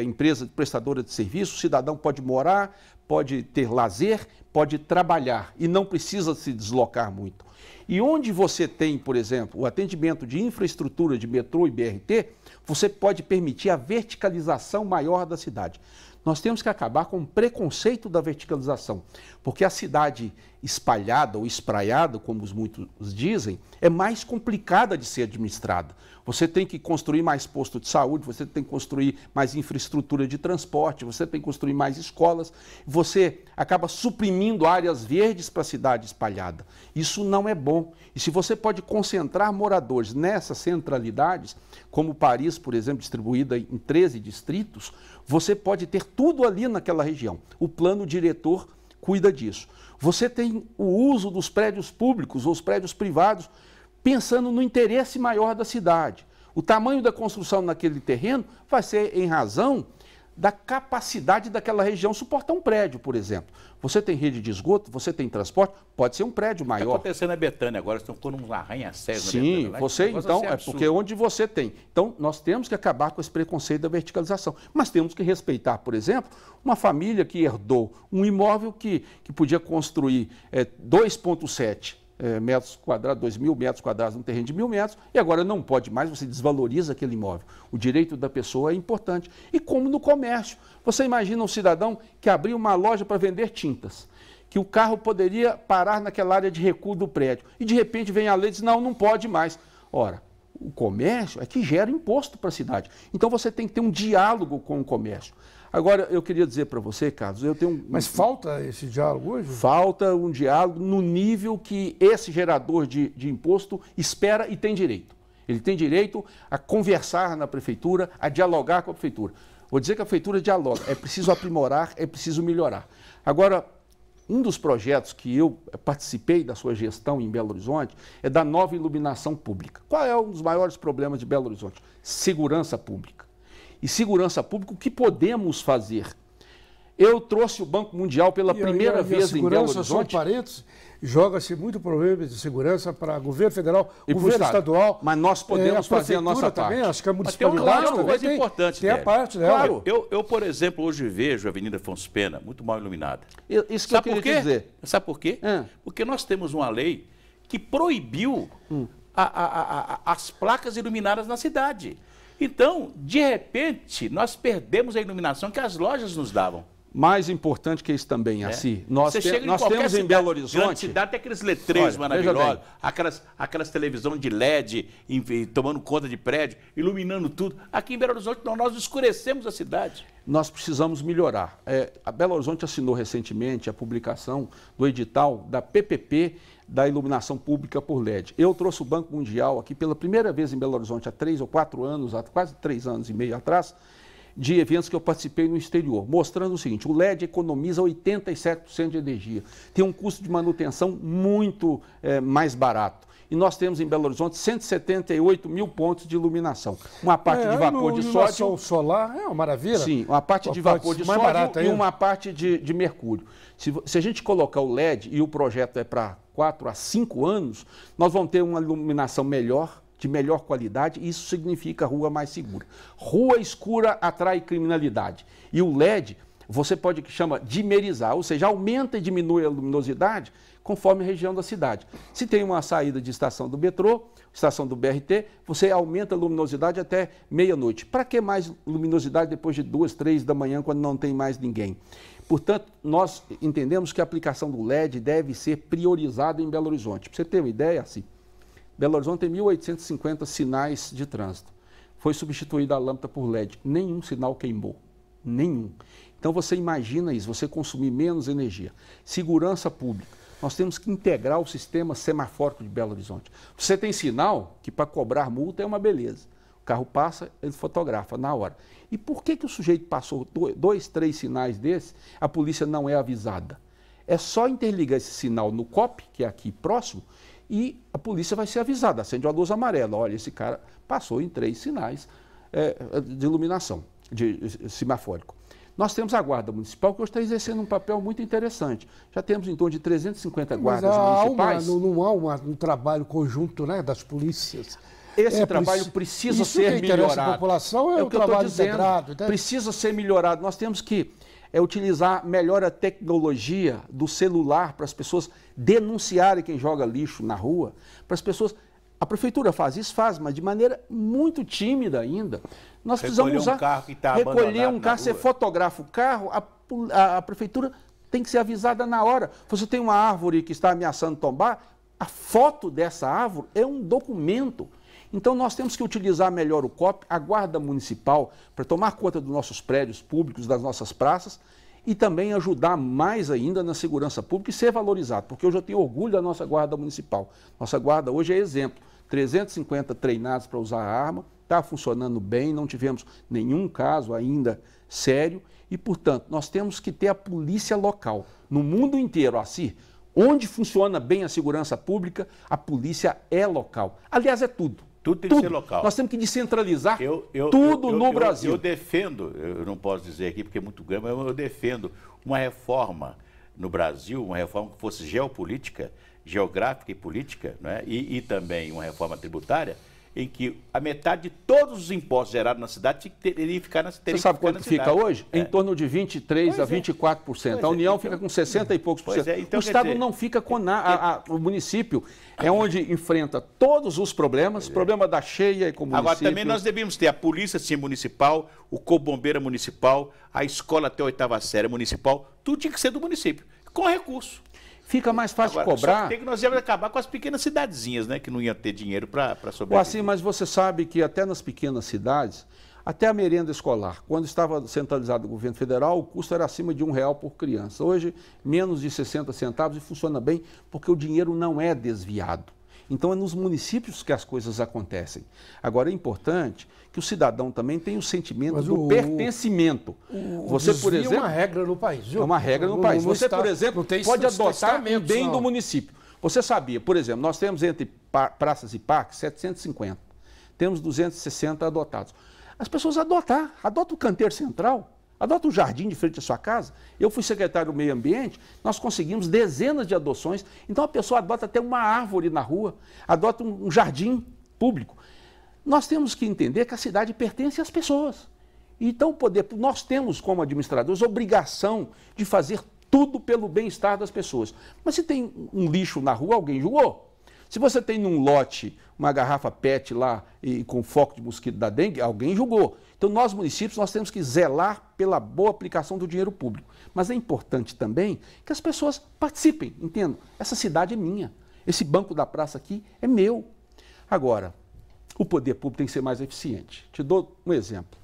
S3: empresa prestadora de serviço, o cidadão pode morar, pode ter lazer, pode trabalhar e não precisa se deslocar muito. E onde você tem, por exemplo, o atendimento de infraestrutura de metrô e BRT, você pode permitir a verticalização maior da cidade. Nós temos que acabar com o preconceito da verticalização, porque a cidade espalhada ou espraiada, como muitos dizem, é mais complicada de ser administrada. Você tem que construir mais posto de saúde, você tem que construir mais infraestrutura de transporte, você tem que construir mais escolas, você acaba suprimindo áreas verdes para a cidade espalhada. Isso não é bom. E se você pode concentrar moradores nessas centralidades, como Paris, por exemplo, distribuída em 13 distritos, você pode ter tudo ali naquela região. O plano diretor cuida disso. Você tem o uso dos prédios públicos ou os prédios privados pensando no interesse maior da cidade. O tamanho da construção naquele terreno vai ser em razão da capacidade daquela região suportar um prédio, por exemplo. Você tem rede de esgoto, você tem transporte, pode ser um prédio maior.
S2: Está acontecendo na Betânia agora, estão pondo um arranha-céu na
S3: Sim,
S2: Betânia,
S3: você então, é porque onde você tem. Então, nós temos que acabar com esse preconceito da verticalização. Mas temos que respeitar, por exemplo, uma família que herdou um imóvel que podia construir 2,7 metros quadrados, 2.000 metros quadrados num terreno de 1.000 metros, e agora não pode mais, você desvaloriza aquele imóvel. O direito da pessoa é importante. E como no comércio. Você imagina um cidadão que abriu uma loja para vender tintas, que o carro poderia parar naquela área de recuo do prédio, e de repente vem a lei e diz, não pode mais. Ora, o comércio é que gera imposto para a cidade. Então você tem que ter um diálogo com o comércio. Agora, eu queria dizer para você, Carlos, eu tenho...
S1: Mas falta esse diálogo hoje?
S3: Falta um diálogo no nível que esse gerador de imposto espera e tem direito. Ele tem direito a conversar na prefeitura, a dialogar com a prefeitura. Vou dizer que a prefeitura dialoga, é preciso aprimorar, é preciso melhorar. Agora, um dos projetos que eu participei da sua gestão em Belo Horizonte é da nova iluminação pública. Qual é um dos maiores problemas de Belo Horizonte? Segurança pública. E segurança pública, o que podemos fazer? Eu trouxe o Banco Mundial pela primeira vez em Belo Horizonte.
S1: São parentes, joga-se muito problema de segurança para governo federal,
S3: e
S1: governo estadual.
S3: Mas nós podemos fazer a nossa
S1: também,
S3: parte.
S1: acho que a municipalidade
S2: tem uma coisa importante,
S1: tem a parte dela.
S2: Claro. Eu, por exemplo, hoje vejo a Avenida Afonso Pena muito mal iluminada.
S3: Isso que eu queria dizer.
S2: Sabe por quê? Porque nós temos uma lei que proibiu as placas iluminadas na cidade. Então, de repente, nós perdemos a iluminação que as lojas nos davam.
S3: Mais importante que isso também, assim, nós temos em Belo Horizonte...
S2: Grande cidade tem aqueles letreiros maravilhosos, aquelas televisões de LED, tomando conta de prédio, iluminando tudo. Aqui em Belo Horizonte, nós escurecemos a cidade.
S3: Nós precisamos melhorar. A Belo Horizonte assinou recentemente a publicação do edital da PPP, da iluminação pública por LED. Eu trouxe o Banco Mundial aqui pela primeira vez em Belo Horizonte há 3 ou 4 anos, há quase 3 anos e meio atrás, de eventos que eu participei no exterior, mostrando o seguinte: o LED economiza 87% de energia, tem um custo de manutenção muito mais barato. E nós temos em Belo Horizonte 178 mil pontos de iluminação. Uma parte de vapor de sódio.
S1: Solar é uma maravilha.
S3: Sim, uma parte de vapor de sódio e uma parte de mercúrio. Se a gente colocar o LED, e o projeto é para 4 a 5 anos, nós vamos ter uma iluminação melhor, de melhor qualidade, e isso significa rua mais segura. Rua escura atrai criminalidade. E o LED, você pode, que chama, dimerizar, ou seja, aumenta e diminui a luminosidade conforme a região da cidade. Se tem uma saída de estação do metrô, estação do BRT, você aumenta a luminosidade até meia-noite. Para que mais luminosidade depois de 2, 3 da manhã, quando não tem mais ninguém? Portanto, nós entendemos que a aplicação do LED deve ser priorizada em Belo Horizonte. Para você ter uma ideia, assim, Belo Horizonte tem 1.850 sinais de trânsito. Foi substituída a lâmpada por LED. Nenhum sinal queimou. Nenhum. Então você imagina isso, você consumir menos energia. Segurança pública. Nós temos que integrar o sistema semafórico de Belo Horizonte. Você tem sinal que para cobrar multa é uma beleza. O carro passa, ele fotografa na hora. E por que o sujeito passou 2, 3 sinais desses, a polícia não é avisada? É só interligar esse sinal no COP, que é aqui próximo, e a polícia vai ser avisada, acende uma luz amarela. Olha, esse cara passou em 3 sinais de iluminação, de semafórico. Nós temos a Guarda Municipal, que hoje está exercendo um papel muito interessante. Já temos em torno de 350 guardas municipais.
S1: Não há um trabalho conjunto, né, das polícias.
S3: Esse trabalho precisa ser melhorado.
S1: A população é o que trabalho integrado. Né?
S3: Precisa ser melhorado. Nós temos que utilizar melhor a tecnologia do celular para as pessoas denunciarem quem joga lixo na rua, para as pessoas... A prefeitura faz isso, mas de maneira muito tímida ainda. Nós precisamos usar, recolher um carro, você fotografa o carro, a prefeitura tem que ser avisada na hora. Você tem uma árvore que está ameaçando tombar, a foto dessa árvore é um documento. Então nós temos que utilizar melhor o COP, a Guarda Municipal, para tomar conta dos nossos prédios públicos, das nossas praças, e também ajudar mais ainda na segurança pública e ser valorizado, porque hoje eu tenho orgulho da nossa Guarda Municipal. Nossa Guarda hoje é exemplo. 350 treinados para usar a arma, está funcionando bem, não tivemos nenhum caso ainda sério e, portanto, nós temos que ter a polícia local. No mundo inteiro, assim, onde funciona bem a segurança pública, a polícia é local. Aliás, é tudo.
S2: Tudo tem que ser local.
S3: Nós temos que descentralizar tudo no Brasil.
S2: Eu defendo, eu não posso dizer aqui porque é muito grande, mas eu defendo uma reforma no Brasil, uma reforma que fosse geopolítica, geográfica e política, né? E também uma reforma tributária, em que a metade de todos os impostos gerados na cidade teria que ficar na cidade.
S3: Você sabe quanto fica hoje? Em torno de 23% a 24%. A União fica com 60 e poucos por cento. Então, o Estado não fica com nada. O município é onde enfrenta todos os problemas, problema da cheia e com o município.
S2: Agora, também nós devemos ter a polícia municipal, o Cobombeira municipal, a escola até a 8ª série municipal, tudo tinha que ser do município, com recurso.
S3: Fica mais fácil cobrar.
S2: Só que nós íamos acabar com as pequenas cidadezinhas, né? Que não iam ter dinheiro para sobreviver.
S3: Assim, mas você sabe que até nas pequenas cidades, até a merenda escolar, quando estava centralizado o governo federal, o custo era acima de R$1 por criança. Hoje, menos de 60 centavos e funciona bem porque o dinheiro não é desviado. Então, é nos municípios que as coisas acontecem. Agora, é importante que o cidadão também tenha o sentimento do pertencimento. Você, por exemplo,
S1: é uma regra no país, viu?
S3: É uma regra no país. Você, por exemplo, pode adotar o bem do município. Você sabia, por exemplo, nós temos entre praças e parques 750. Temos 260 adotados. As pessoas adotam o canteiro central. Adota um jardim de frente à sua casa. Eu fui secretário do Meio Ambiente, nós conseguimos dezenas de adoções. Então a pessoa adota até uma árvore na rua, adota um jardim público. Nós temos que entender que a cidade pertence às pessoas. Então nós temos como administradores obrigação de fazer tudo pelo bem-estar das pessoas. Mas se tem um lixo na rua, alguém julgou. Se você tem num lote uma garrafa PET lá e com foco de mosquito da dengue, alguém julgou. Então, nós, municípios, nós temos que zelar pela boa aplicação do dinheiro público. Mas é importante também que as pessoas participem, entendam? Essa cidade é minha, esse banco da praça aqui é meu. Agora, o poder público tem que ser mais eficiente. Te dou um exemplo.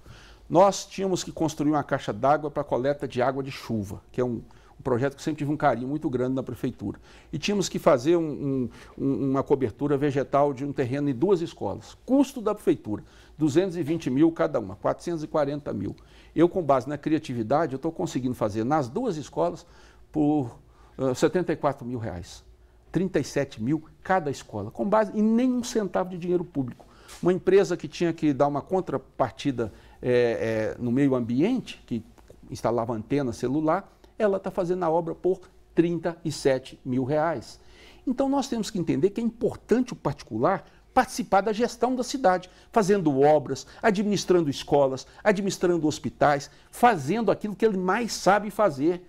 S3: Nós tínhamos que construir uma caixa d'água para coleta de água de chuva, que é um projeto que sempre tive um carinho muito grande na prefeitura. E tínhamos que fazer uma cobertura vegetal de um terreno em 2 escolas. Custo da prefeitura, 220 mil cada uma, 440 mil. Eu, com base na criatividade, eu estou conseguindo fazer nas 2 escolas por R$74 mil. 37 mil cada escola, com base em nenhum centavo de dinheiro público. Uma empresa que tinha que dar uma contrapartida no meio ambiente, que instalava antena celular, ela está fazendo a obra por R$37 mil. Então nós temos que entender que é importante o particular participar da gestão da cidade, fazendo obras, administrando escolas, administrando hospitais, fazendo aquilo que ele mais sabe fazer,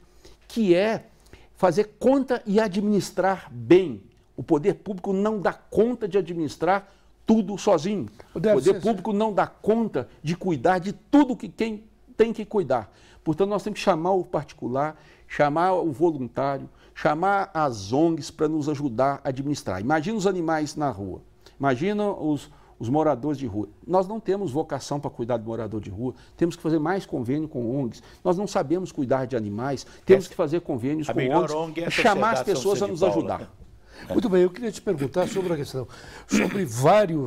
S3: que é fazer conta e administrar bem. O poder público não dá conta de administrar tudo sozinho. O poder público não dá conta de cuidar de tudo que quem tem que cuidar. Portanto, nós temos que chamar o particular, chamar o voluntário, chamar as ONGs para nos ajudar a administrar. Imagina os animais na rua, imagina os moradores de rua. Nós não temos vocação para cuidar do morador de rua, temos que fazer mais convênio com ONGs. Nós não sabemos cuidar de animais, temos que fazer convênios com ONGs, chamar as pessoas a nos ajudar.
S1: Muito bem, eu queria te perguntar sobre a questão, sobre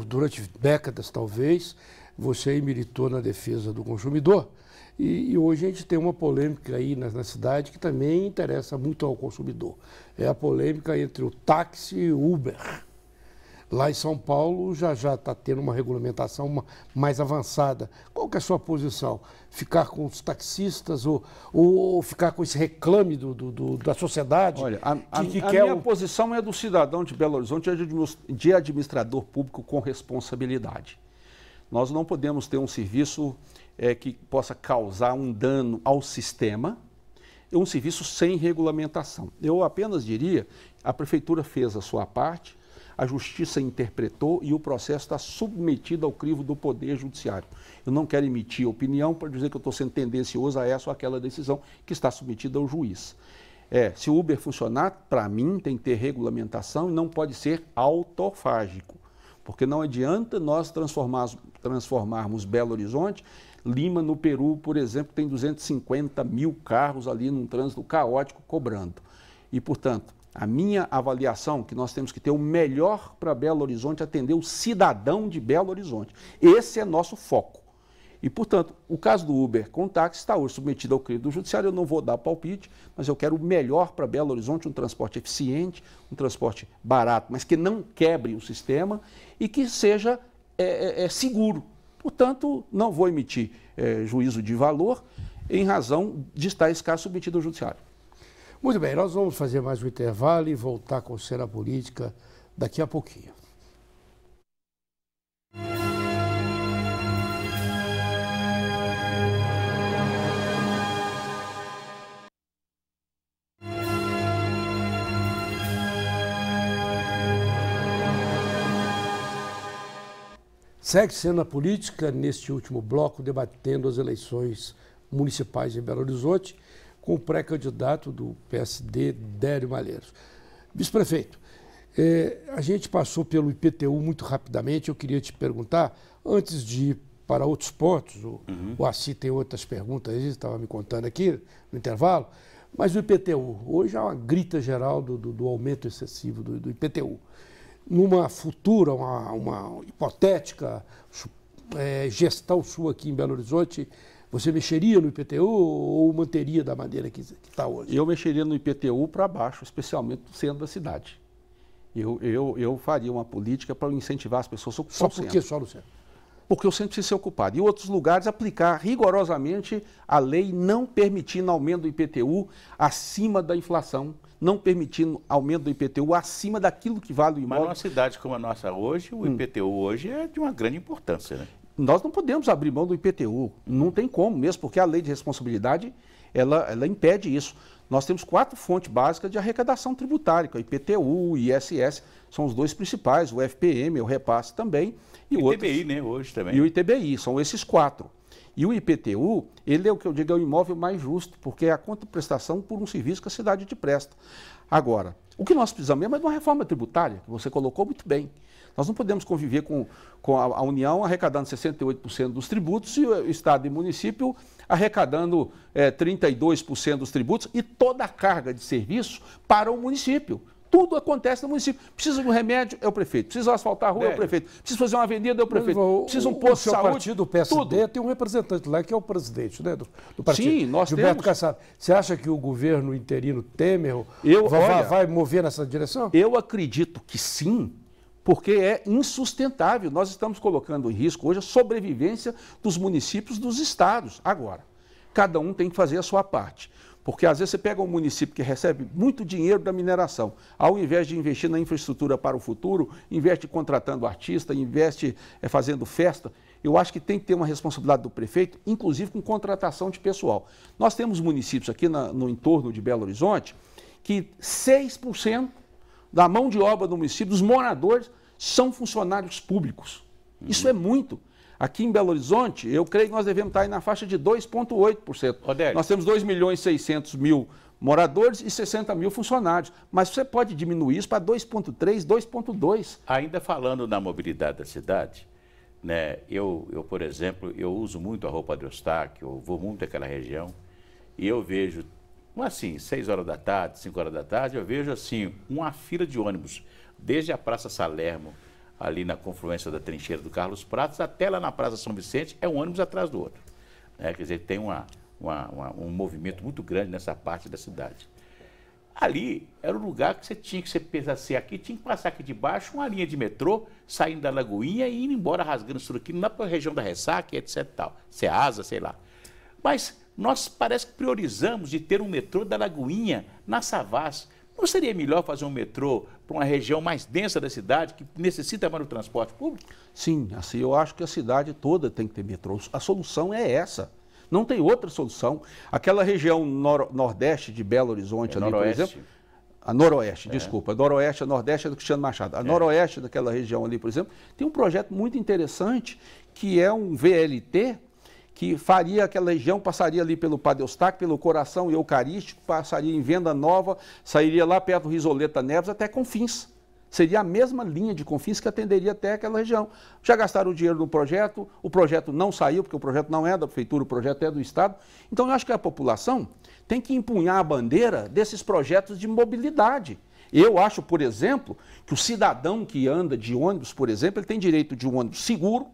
S1: durante décadas talvez, você militou na defesa do consumidor. E hoje a gente tem uma polêmica aí na cidade que também interessa muito ao consumidor. É a polêmica entre o táxi e o Uber. Lá em São Paulo já está tendo uma regulamentação mais avançada. Qual que é a sua posição? Ficar com os taxistas ou ficar com esse reclame da sociedade?
S3: Olha, a minha posição é do cidadão de Belo Horizonte, de administrador público com responsabilidade. Nós não podemos ter um serviço que possa causar um dano ao sistema, um serviço sem regulamentação. Eu apenas diria, a prefeitura fez a sua parte, a justiça interpretou e o processo está submetido ao crivo do Poder Judiciário. Eu não quero emitir opinião para dizer que eu estou sendo tendencioso a essa ou aquela decisão que está submetida ao juiz. Se o Uber funcionar, para mim, tem que ter regulamentação e não pode ser autofágico. Porque não adianta nós transformarmos Belo Horizonte, Lima, no Peru, por exemplo, tem 250 mil carros ali num trânsito caótico cobrando. E, portanto, a minha avaliação é que nós temos que ter o melhor para Belo Horizonte, atender o cidadão de Belo Horizonte. Esse é nosso foco. E, portanto, o caso do Uber com táxi está hoje submetido ao crivo do judiciário. Eu não vou dar palpite, mas eu quero o melhor para Belo Horizonte, um transporte eficiente, um transporte barato, mas que não quebre o sistema e que seja seguro. Portanto, não vou emitir juízo de valor em razão de estar esse caso submetido ao judiciário.
S1: Muito bem, nós vamos fazer mais um intervalo e voltar com Cena Política daqui a pouquinho. Segue Cena Política neste último bloco, debatendo as eleições municipais em Belo Horizonte, com o pré-candidato do PSD, Délio Malheiros. Vice-prefeito, a gente passou pelo IPTU muito rapidamente. Eu queria te perguntar, antes de ir para outros pontos, o Assi tem outras perguntas, ele estava me contando aqui no intervalo, mas o IPTU, hoje há uma grita geral do aumento excessivo do IPTU. Numa futura, uma hipotética gestão sua aqui em Belo Horizonte, você mexeria no IPTU ou manteria da maneira que está hoje?
S3: Eu mexeria no IPTU para baixo, especialmente no centro da cidade. Eu faria uma política para incentivar as pessoas a ocupar o centro.
S1: Só por que só no centro?
S3: Porque o centro precisa ser ocupado. E em outros lugares, aplicar rigorosamente a lei, não permitindo aumento do IPTU acima da inflação, não permitindo aumento do IPTU acima daquilo que vale o imóvel.
S2: Mas numa cidade como a nossa hoje, o IPTU hoje é de uma grande importância, né?
S3: Nós não podemos abrir mão do IPTU, não tem como mesmo, porque a lei de responsabilidade, ela impede isso. Nós temos 4 fontes básicas de arrecadação tributária, que é o IPTU, o ISS, são os 2 principais, o FPM, o repasse também.
S2: E o ITBI, né, hoje também.
S3: E o ITBI, são esses 4. E o IPTU, ele é o que eu digo, é o imóvel mais justo, porque é a contraprestação por um serviço que a cidade te presta. Agora, o que nós precisamos mesmo é de uma reforma tributária, que você colocou muito bem. Nós não podemos conviver com a União arrecadando 68% dos tributos e o Estado e o município arrecadando 32% dos tributos e toda a carga de serviço para o município. Tudo acontece no município. Precisa de um remédio, é o prefeito. Precisa asfaltar a rua, é o prefeito. Precisa fazer uma avenida, é o prefeito. Precisa um posto de saúde.
S1: O partido, o PSD, tem um representante lá que é o presidente, né, do partido.
S3: Sim, nós
S1: Gilberto
S3: temos.
S1: Kassab. Você acha que o governo interino Temer vai mover nessa direção?
S3: Eu acredito que sim, porque é insustentável. Nós estamos colocando em risco hoje a sobrevivência dos municípios, dos estados. Agora, cada um tem que fazer a sua parte. Porque às vezes você pega um município que recebe muito dinheiro da mineração, ao invés de investir na infraestrutura para o futuro, investe contratando artista, investe fazendo festa, eu acho que tem que ter uma responsabilidade do prefeito, inclusive com contratação de pessoal. Nós temos municípios aqui no entorno de Belo Horizonte que 6% da mão de obra do município, dos moradores, são funcionários públicos. Isso é muito. Aqui em Belo Horizonte, eu creio que nós devemos estar aí na faixa de 2,8%. Nós temos 2.600.000 moradores e 60 mil funcionários. Mas você pode diminuir isso para 2,3%, 2,2%.
S2: Ainda falando na mobilidade da cidade, né, eu, por exemplo, eu uso muito a roupa de Eustáquio, eu vou muito àquela região e eu vejo, assim, 6 horas da tarde, 5 horas da tarde, eu vejo assim, uma fila de ônibus, desde a Praça Salermo, ali na confluência da trincheira do Carlos Prates, até lá na Praça São Vicente, é um ônibus atrás do outro. Quer dizer, tem um movimento muito grande nessa parte da cidade. Ali era o lugar que você tinha que pensar assim, aqui tinha que passar aqui de baixo uma linha de metrô, saindo da Lagoinha e indo embora rasgando isso aqui, lá para a região da Ressaca, etc. Tal. Ceasa, sei lá. Mas nós parece que priorizamos de ter um metrô da Lagoinha na Savassi. Não seria melhor fazer um metrô para uma região mais densa da cidade, que necessita mais do transporte público?
S3: Sim, assim, eu acho que a cidade toda tem que ter metrô. A solução é essa. Não tem outra solução. Aquela região nordeste de Belo Horizonte, ali, por exemplo. A noroeste, desculpa. A noroeste, a nordeste é do Cristiano Machado. A noroeste daquela região ali, por exemplo, tem um projeto muito interessante, que é um VLT, que faria aquela região, passaria ali pelo Padre Eustáquio, pelo Coração Eucarístico, passaria em Venda Nova, sairia lá perto do Risoleta Neves até Confins. Seria a mesma linha de Confins que atenderia até aquela região. Já gastaram o dinheiro no projeto, o projeto não saiu, porque o projeto não é da Prefeitura, o projeto é do Estado. Então, eu acho que a população tem que empunhar a bandeira desses projetos de mobilidade. Eu acho, por exemplo, que o cidadão que anda de ônibus, por exemplo, ele tem direito de um ônibus seguro,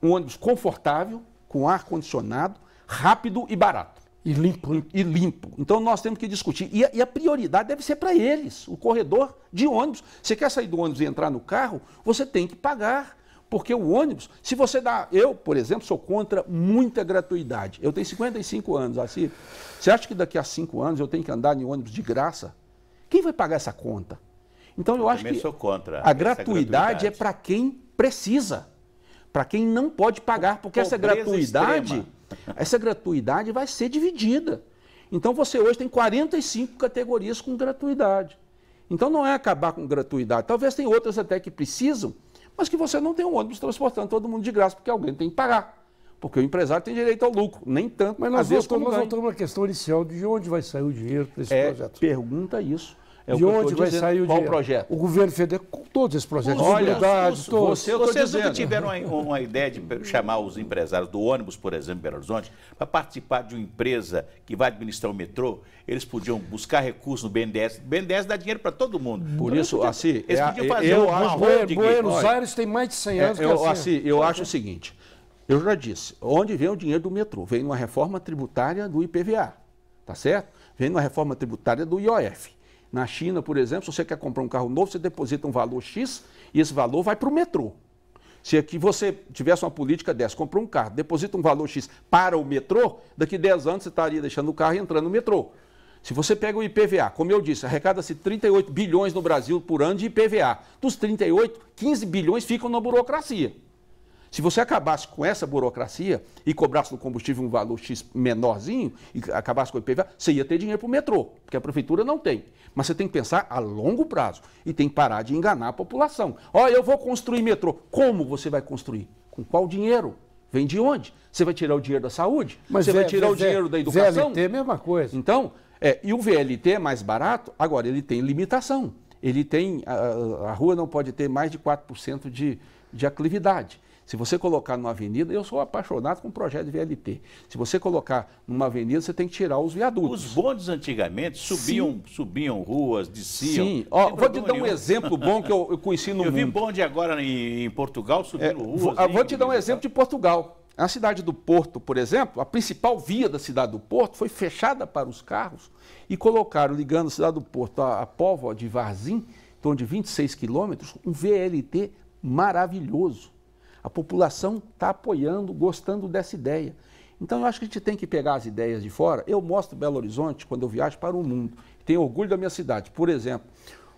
S3: um ônibus confortável, com ar-condicionado, rápido e barato.
S1: E limpo.
S3: E limpo. Então nós temos que discutir. E a prioridade deve ser para eles, o corredor de ônibus. Você quer sair do ônibus e entrar no carro, você tem que pagar. Porque o ônibus, se você dá... Eu, por exemplo, sou contra muita gratuidade. Eu tenho 55 anos, assim. Você acha que daqui a 5 anos eu tenho que andar em ônibus de graça? Quem vai pagar essa conta? Então eu acho que
S2: sou contra
S3: a gratuidade é para quem precisa, para quem não pode pagar, porque essa gratuidade vai ser dividida. Então você hoje tem 45 categorias com gratuidade. Então não é acabar com gratuidade. Talvez tem outras até que precisam, mas que você não tem um ônibus transportando todo mundo de graça, porque alguém tem que pagar. Porque o empresário tem direito ao lucro, nem tanto.
S1: Mas nós voltamos à questão inicial de onde vai sair o dinheiro para esse projeto.
S3: Pergunta isso.
S1: De onde vai sair o dinheiro?
S3: Qual projeto?
S1: O governo federal, com todos esses projetos.
S2: Vocês nunca tiveram uma ideia de chamar os empresários do ônibus, por exemplo, em Belo Horizonte, para participar de uma empresa que vai administrar o metrô? Eles podiam buscar recursos no BNDES. O BNDES dá dinheiro para todo mundo.
S3: Por isso, assim,
S2: eles podiam fazer
S1: Buenos Aires tem mais de 100 anos.
S3: Eu acho o seguinte, eu já disse, onde vem o dinheiro do metrô? Vem numa reforma tributária do IPVA, tá certo? Vem numa reforma tributária do IOF. Na China, por exemplo, se você quer comprar um carro novo, você deposita um valor X e esse valor vai para o metrô. Se aqui você tivesse uma política dessa, comprou um carro, deposita um valor X para o metrô, daqui 10 anos você estaria deixando o carro e entrando no metrô. Se você pega o IPVA, como eu disse, arrecada-se 38 bilhões no Brasil por ano de IPVA. Dos 38, 15 bilhões ficam na burocracia. Se você acabasse com essa burocracia e cobrasse no combustível um valor X menorzinho e acabasse com o IPVA, você ia ter dinheiro para o metrô, porque a prefeitura não tem. Mas você tem que pensar a longo prazo e tem que parar de enganar a população. Olha, eu vou construir metrô. Como você vai construir? Com qual dinheiro? Vem de onde? Você vai tirar o dinheiro da saúde? Você vai tirar o dinheiro da educação?
S1: VLT é a mesma coisa.
S3: Então, e o VLT é mais barato, agora ele tem limitação. Ele tem, a rua não pode ter mais de 4% de aclividade. Se você colocar numa avenida, eu sou apaixonado com o projeto de VLT. Se você colocar numa avenida, você tem que tirar os viadutos.
S2: Os bondes antigamente subiam ruas, desciam.
S3: Sim, vou te dar um exemplo bom que eu conheci no mundo.
S2: Eu vi bonde agora em Portugal subindo ruas.
S3: Vou te dar um exemplo de Portugal. A cidade do Porto, por exemplo, a principal via da cidade do Porto foi fechada para os carros e colocaram, ligando a cidade do Porto à Póvoa de Varzim, em torno de 26 quilômetros, um VLT maravilhoso. A população está apoiando, gostando dessa ideia. Então, eu acho que a gente tem que pegar as ideias de fora. Eu mostro Belo Horizonte quando eu viajo para o mundo. Tenho orgulho da minha cidade. Por exemplo,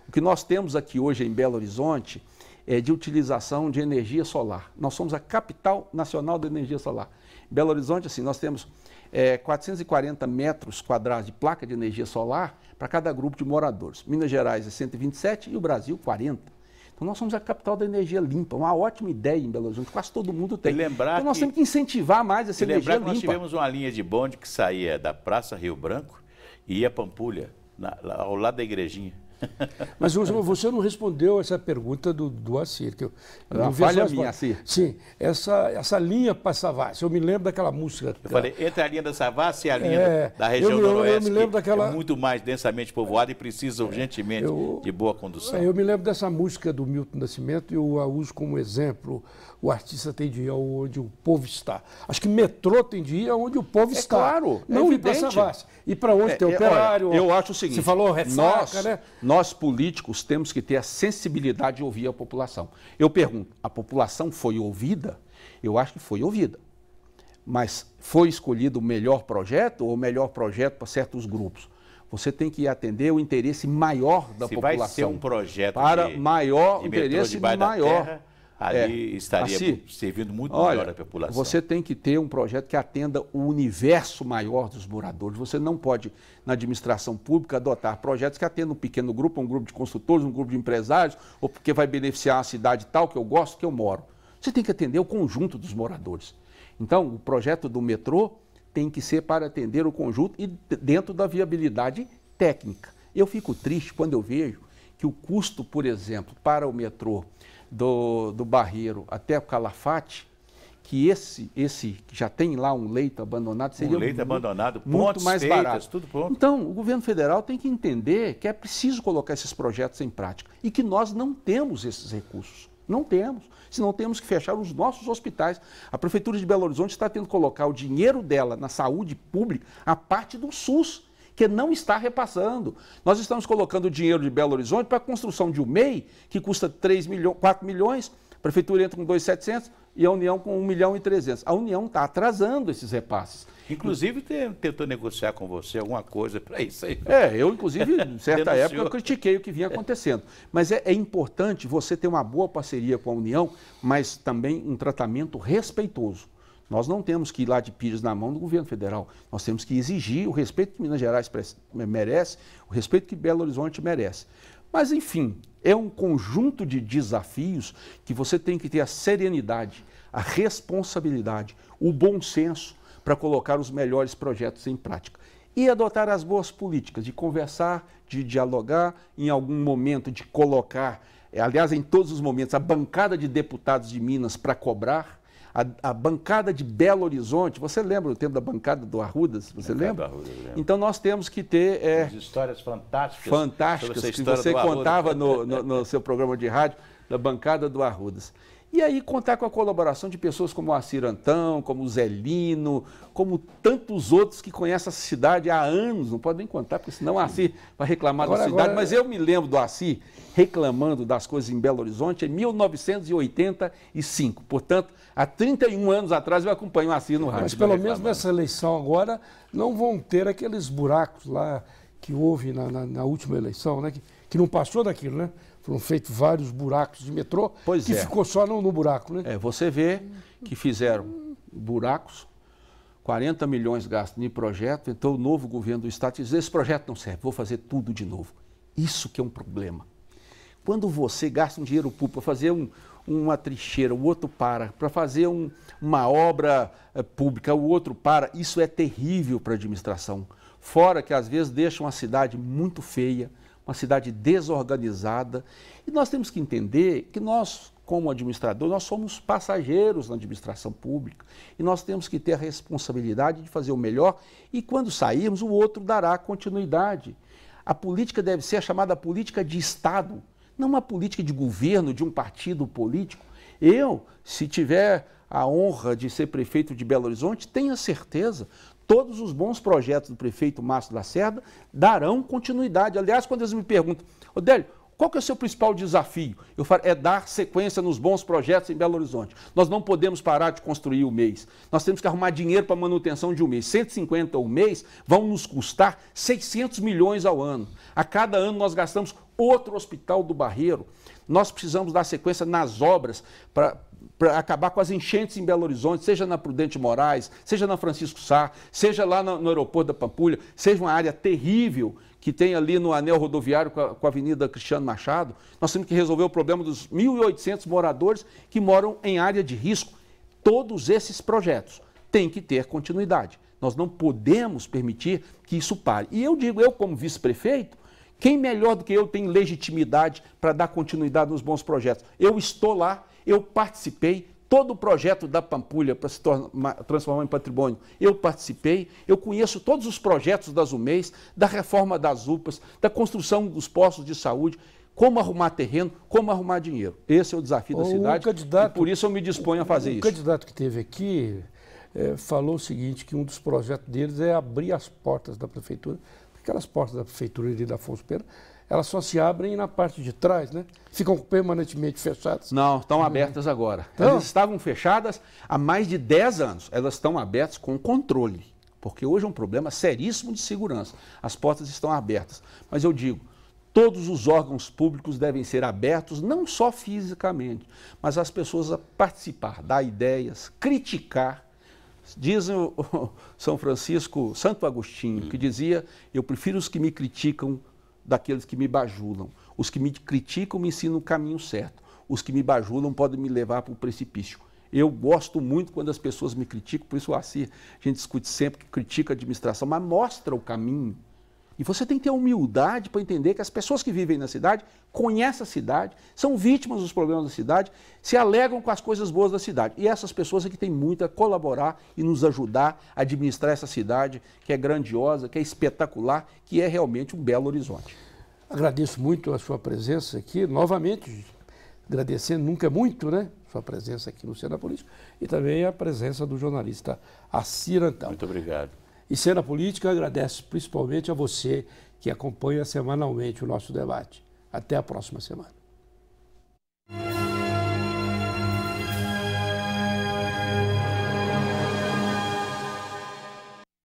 S3: o que nós temos aqui hoje em Belo Horizonte é de utilização de energia solar. Nós somos a capital nacional da energia solar. Em Belo Horizonte, assim, nós temos 440 metros quadrados de placa de energia solar para cada grupo de moradores. Minas Gerais é 127 e o Brasil 40. Então, nós somos a capital da energia limpa, uma ótima ideia em Belo Horizonte, quase todo mundo tem. Então, nós temos que incentivar mais essa energia limpa.
S2: Nós tivemos uma linha de bonde que saía da Praça Rio Branco e ia a Pampulha, ao lado da igrejinha.
S1: Mas você não respondeu essa pergunta do Assir. Que eu
S3: não falha minha, Assir.
S1: Sim, essa linha para Savassi, eu me lembro daquela música.
S2: Eu falei, entre a linha da Savassi e a linha da região noroeste,
S1: eu me lembro daquela...
S2: é muito mais densamente povoada e precisa urgentemente de boa condução.
S1: Eu me lembro dessa música do Milton Nascimento e eu a uso como exemplo. O artista tem de ir onde o povo está. Acho que metrô tem de ir onde o povo está.
S3: Claro,
S1: não ir para Savassi. E para onde tem operário.
S3: Olha, eu acho o seguinte.
S1: Você falou ressaca, né?
S3: Nós, políticos, temos que ter a sensibilidade de ouvir a população. Eu pergunto, a população foi ouvida? Eu acho que foi ouvida. Mas foi escolhido o melhor projeto ou o melhor projeto para certos grupos? Você tem que atender o interesse maior da população.
S2: Se vai ser um projeto
S3: para maior interesse maior.
S2: Ali estaria servindo muito melhor a população.
S3: Você tem que ter um projeto que atenda o universo maior dos moradores. Você não pode, na administração pública, adotar projetos que atendam um pequeno grupo, um grupo de construtores, um grupo de empresários, ou porque vai beneficiar a cidade tal que eu gosto, que eu moro. Você tem que atender o conjunto dos moradores. Então, o projeto do metrô tem que ser para atender o conjunto e dentro da viabilidade técnica. Eu fico triste quando eu vejo que o custo, por exemplo, para o metrô do Barreiro até o Calafate, que esse que já tem lá um leito abandonado, seria muito mais barato.
S2: Tudo pronto.
S3: Então, o governo federal tem que entender que é preciso colocar esses projetos em prática e que nós não temos esses recursos. Não temos. Senão temos que fechar os nossos hospitais. A Prefeitura de Belo Horizonte está tendo que colocar o dinheiro dela na saúde pública, a parte do SUS, que não está repassando. Nós estamos colocando o dinheiro de Belo Horizonte para a construção de um MEI, que custa 4 milhões, Prefeitura entra com 2.700 e a União com 1.300.000. A União está atrasando esses repasses.
S2: Inclusive, tentou negociar com você alguma coisa para isso aí.
S3: Eu, inclusive, em certa época, eu critiquei o que vinha acontecendo. Mas é importante você ter uma boa parceria com a União, mas também um tratamento respeitoso. Nós não temos que ir lá de pilhas na mão do governo federal. Nós temos que exigir o respeito que Minas Gerais merece, o respeito que Belo Horizonte merece. Mas, enfim, é um conjunto de desafios que você tem que ter a serenidade, a responsabilidade, o bom senso para colocar os melhores projetos em prática. E adotar as boas políticas de conversar, de dialogar, em algum momento de colocar, aliás, em todos os momentos, a bancada de deputados de Minas para cobrar, a bancada de Belo Horizonte. Você lembra do tempo da bancada do Arrudas? Você lembra? Então nós temos que ter...
S2: histórias fantásticas.
S3: Fantásticas, que você contava no seu programa de rádio, da bancada do Arrudas. E aí contar com a colaboração de pessoas como o Assir Antão, como o Zé Lino, como tantos outros que conhecem essa cidade há anos. Não podem contar, porque senão o Assir vai reclamar da cidade. Mas eu me lembro do Assir reclamando das coisas em Belo Horizonte em 1985. Portanto, há 31 anos atrás eu acompanho o Assir no rádio.
S1: Mas pelo menos nessa eleição agora não vão ter aqueles buracos lá que houve na última eleição, né? Que não passou daquilo, né? Foram feitos vários buracos de metrô, que ficou só no buraco, né?
S3: Você vê que fizeram buracos, 40 milhões gastos em projeto, então o novo governo do Estado diz, esse projeto não serve, vou fazer tudo de novo. Isso que é um problema. Quando você gasta um dinheiro público para fazer uma trincheira, o outro para fazer uma obra pública, o outro para, isso é terrível para a administração. Fora que às vezes deixa uma cidade muito feia, uma cidade desorganizada. E nós temos que entender que nós, como administrador, nós somos passageiros na administração pública. E nós temos que ter a responsabilidade de fazer o melhor e quando sairmos, o outro dará continuidade. A política deve ser a chamada política de Estado, não uma política de governo, de um partido político. Eu, se tiver a honra de ser prefeito de Belo Horizonte, tenha certeza, todos os bons projetos do prefeito Márcio Lacerda darão continuidade. Aliás, quando eles me perguntam, Odélio, qual que é o seu principal desafio? Eu falo, é dar sequência nos bons projetos em Belo Horizonte. Nós não podemos parar de construir o mês. Nós temos que arrumar dinheiro para a manutenção de um mês. 150 ao mês vão nos custar 600 milhões ao ano. A cada ano nós gastamos outro hospital do Barreiro. Nós precisamos dar sequência nas obras para acabar com as enchentes em Belo Horizonte, seja na Prudente Moraes, seja na Francisco Sá, seja lá no aeroporto da Pampulha, seja uma área terrível que tem ali no anel rodoviário com a Avenida Cristiano Machado. Nós temos que resolver o problema dos 1.800 moradores que moram em área de risco. Todos esses projetos têm que ter continuidade. Nós não podemos permitir que isso pare. E eu digo, eu como vice-prefeito, quem melhor do que eu tem legitimidade para dar continuidade nos bons projetos? Eu estou lá, eu participei, todo o projeto da Pampulha para se transformar em patrimônio, eu participei, eu conheço todos os projetos das UMEIs, da reforma das UPAs, da construção dos postos de saúde, como arrumar terreno, como arrumar dinheiro. Esse é o desafio da cidade e por isso eu me disponho a fazer isso.
S1: O candidato que teve aqui falou o seguinte, que um dos projetos deles é abrir as portas da prefeitura. Aquelas portas da prefeitura ali da Afonso Pena, elas só se abrem na parte de trás, né? Ficam permanentemente fechadas.
S3: Não, estão abertas agora. Então? Elas estavam fechadas há mais de 10 anos. Elas estão abertas com controle, porque hoje é um problema seríssimo de segurança. As portas estão abertas. Mas eu digo, todos os órgãos públicos devem ser abertos, não só fisicamente, mas as pessoas a participar, dar ideias, criticar. Diz o São Francisco, Santo Agostinho, que dizia, eu prefiro os que me criticam daqueles que me bajulam. Os que me criticam me ensinam o caminho certo. Os que me bajulam podem me levar para o precipício. Eu gosto muito quando as pessoas me criticam, por isso assim, a gente discute sempre que critica a administração, mas mostra o caminho. E você tem que ter a humildade para entender que as pessoas que vivem na cidade conhecem a cidade, são vítimas dos problemas da cidade, se alegram com as coisas boas da cidade. E essas pessoas é que têm muito a colaborar e nos ajudar a administrar essa cidade que é grandiosa, que é espetacular, que é realmente um Belo Horizonte.
S1: Agradeço muito a sua presença aqui, novamente, agradecendo, nunca é muito, né? Sua presença aqui no Cena Política e também a presença do jornalista Assir Antão.
S2: Muito obrigado.
S1: E Cena Política agradece principalmente a você que acompanha semanalmente o nosso debate. Até a próxima semana.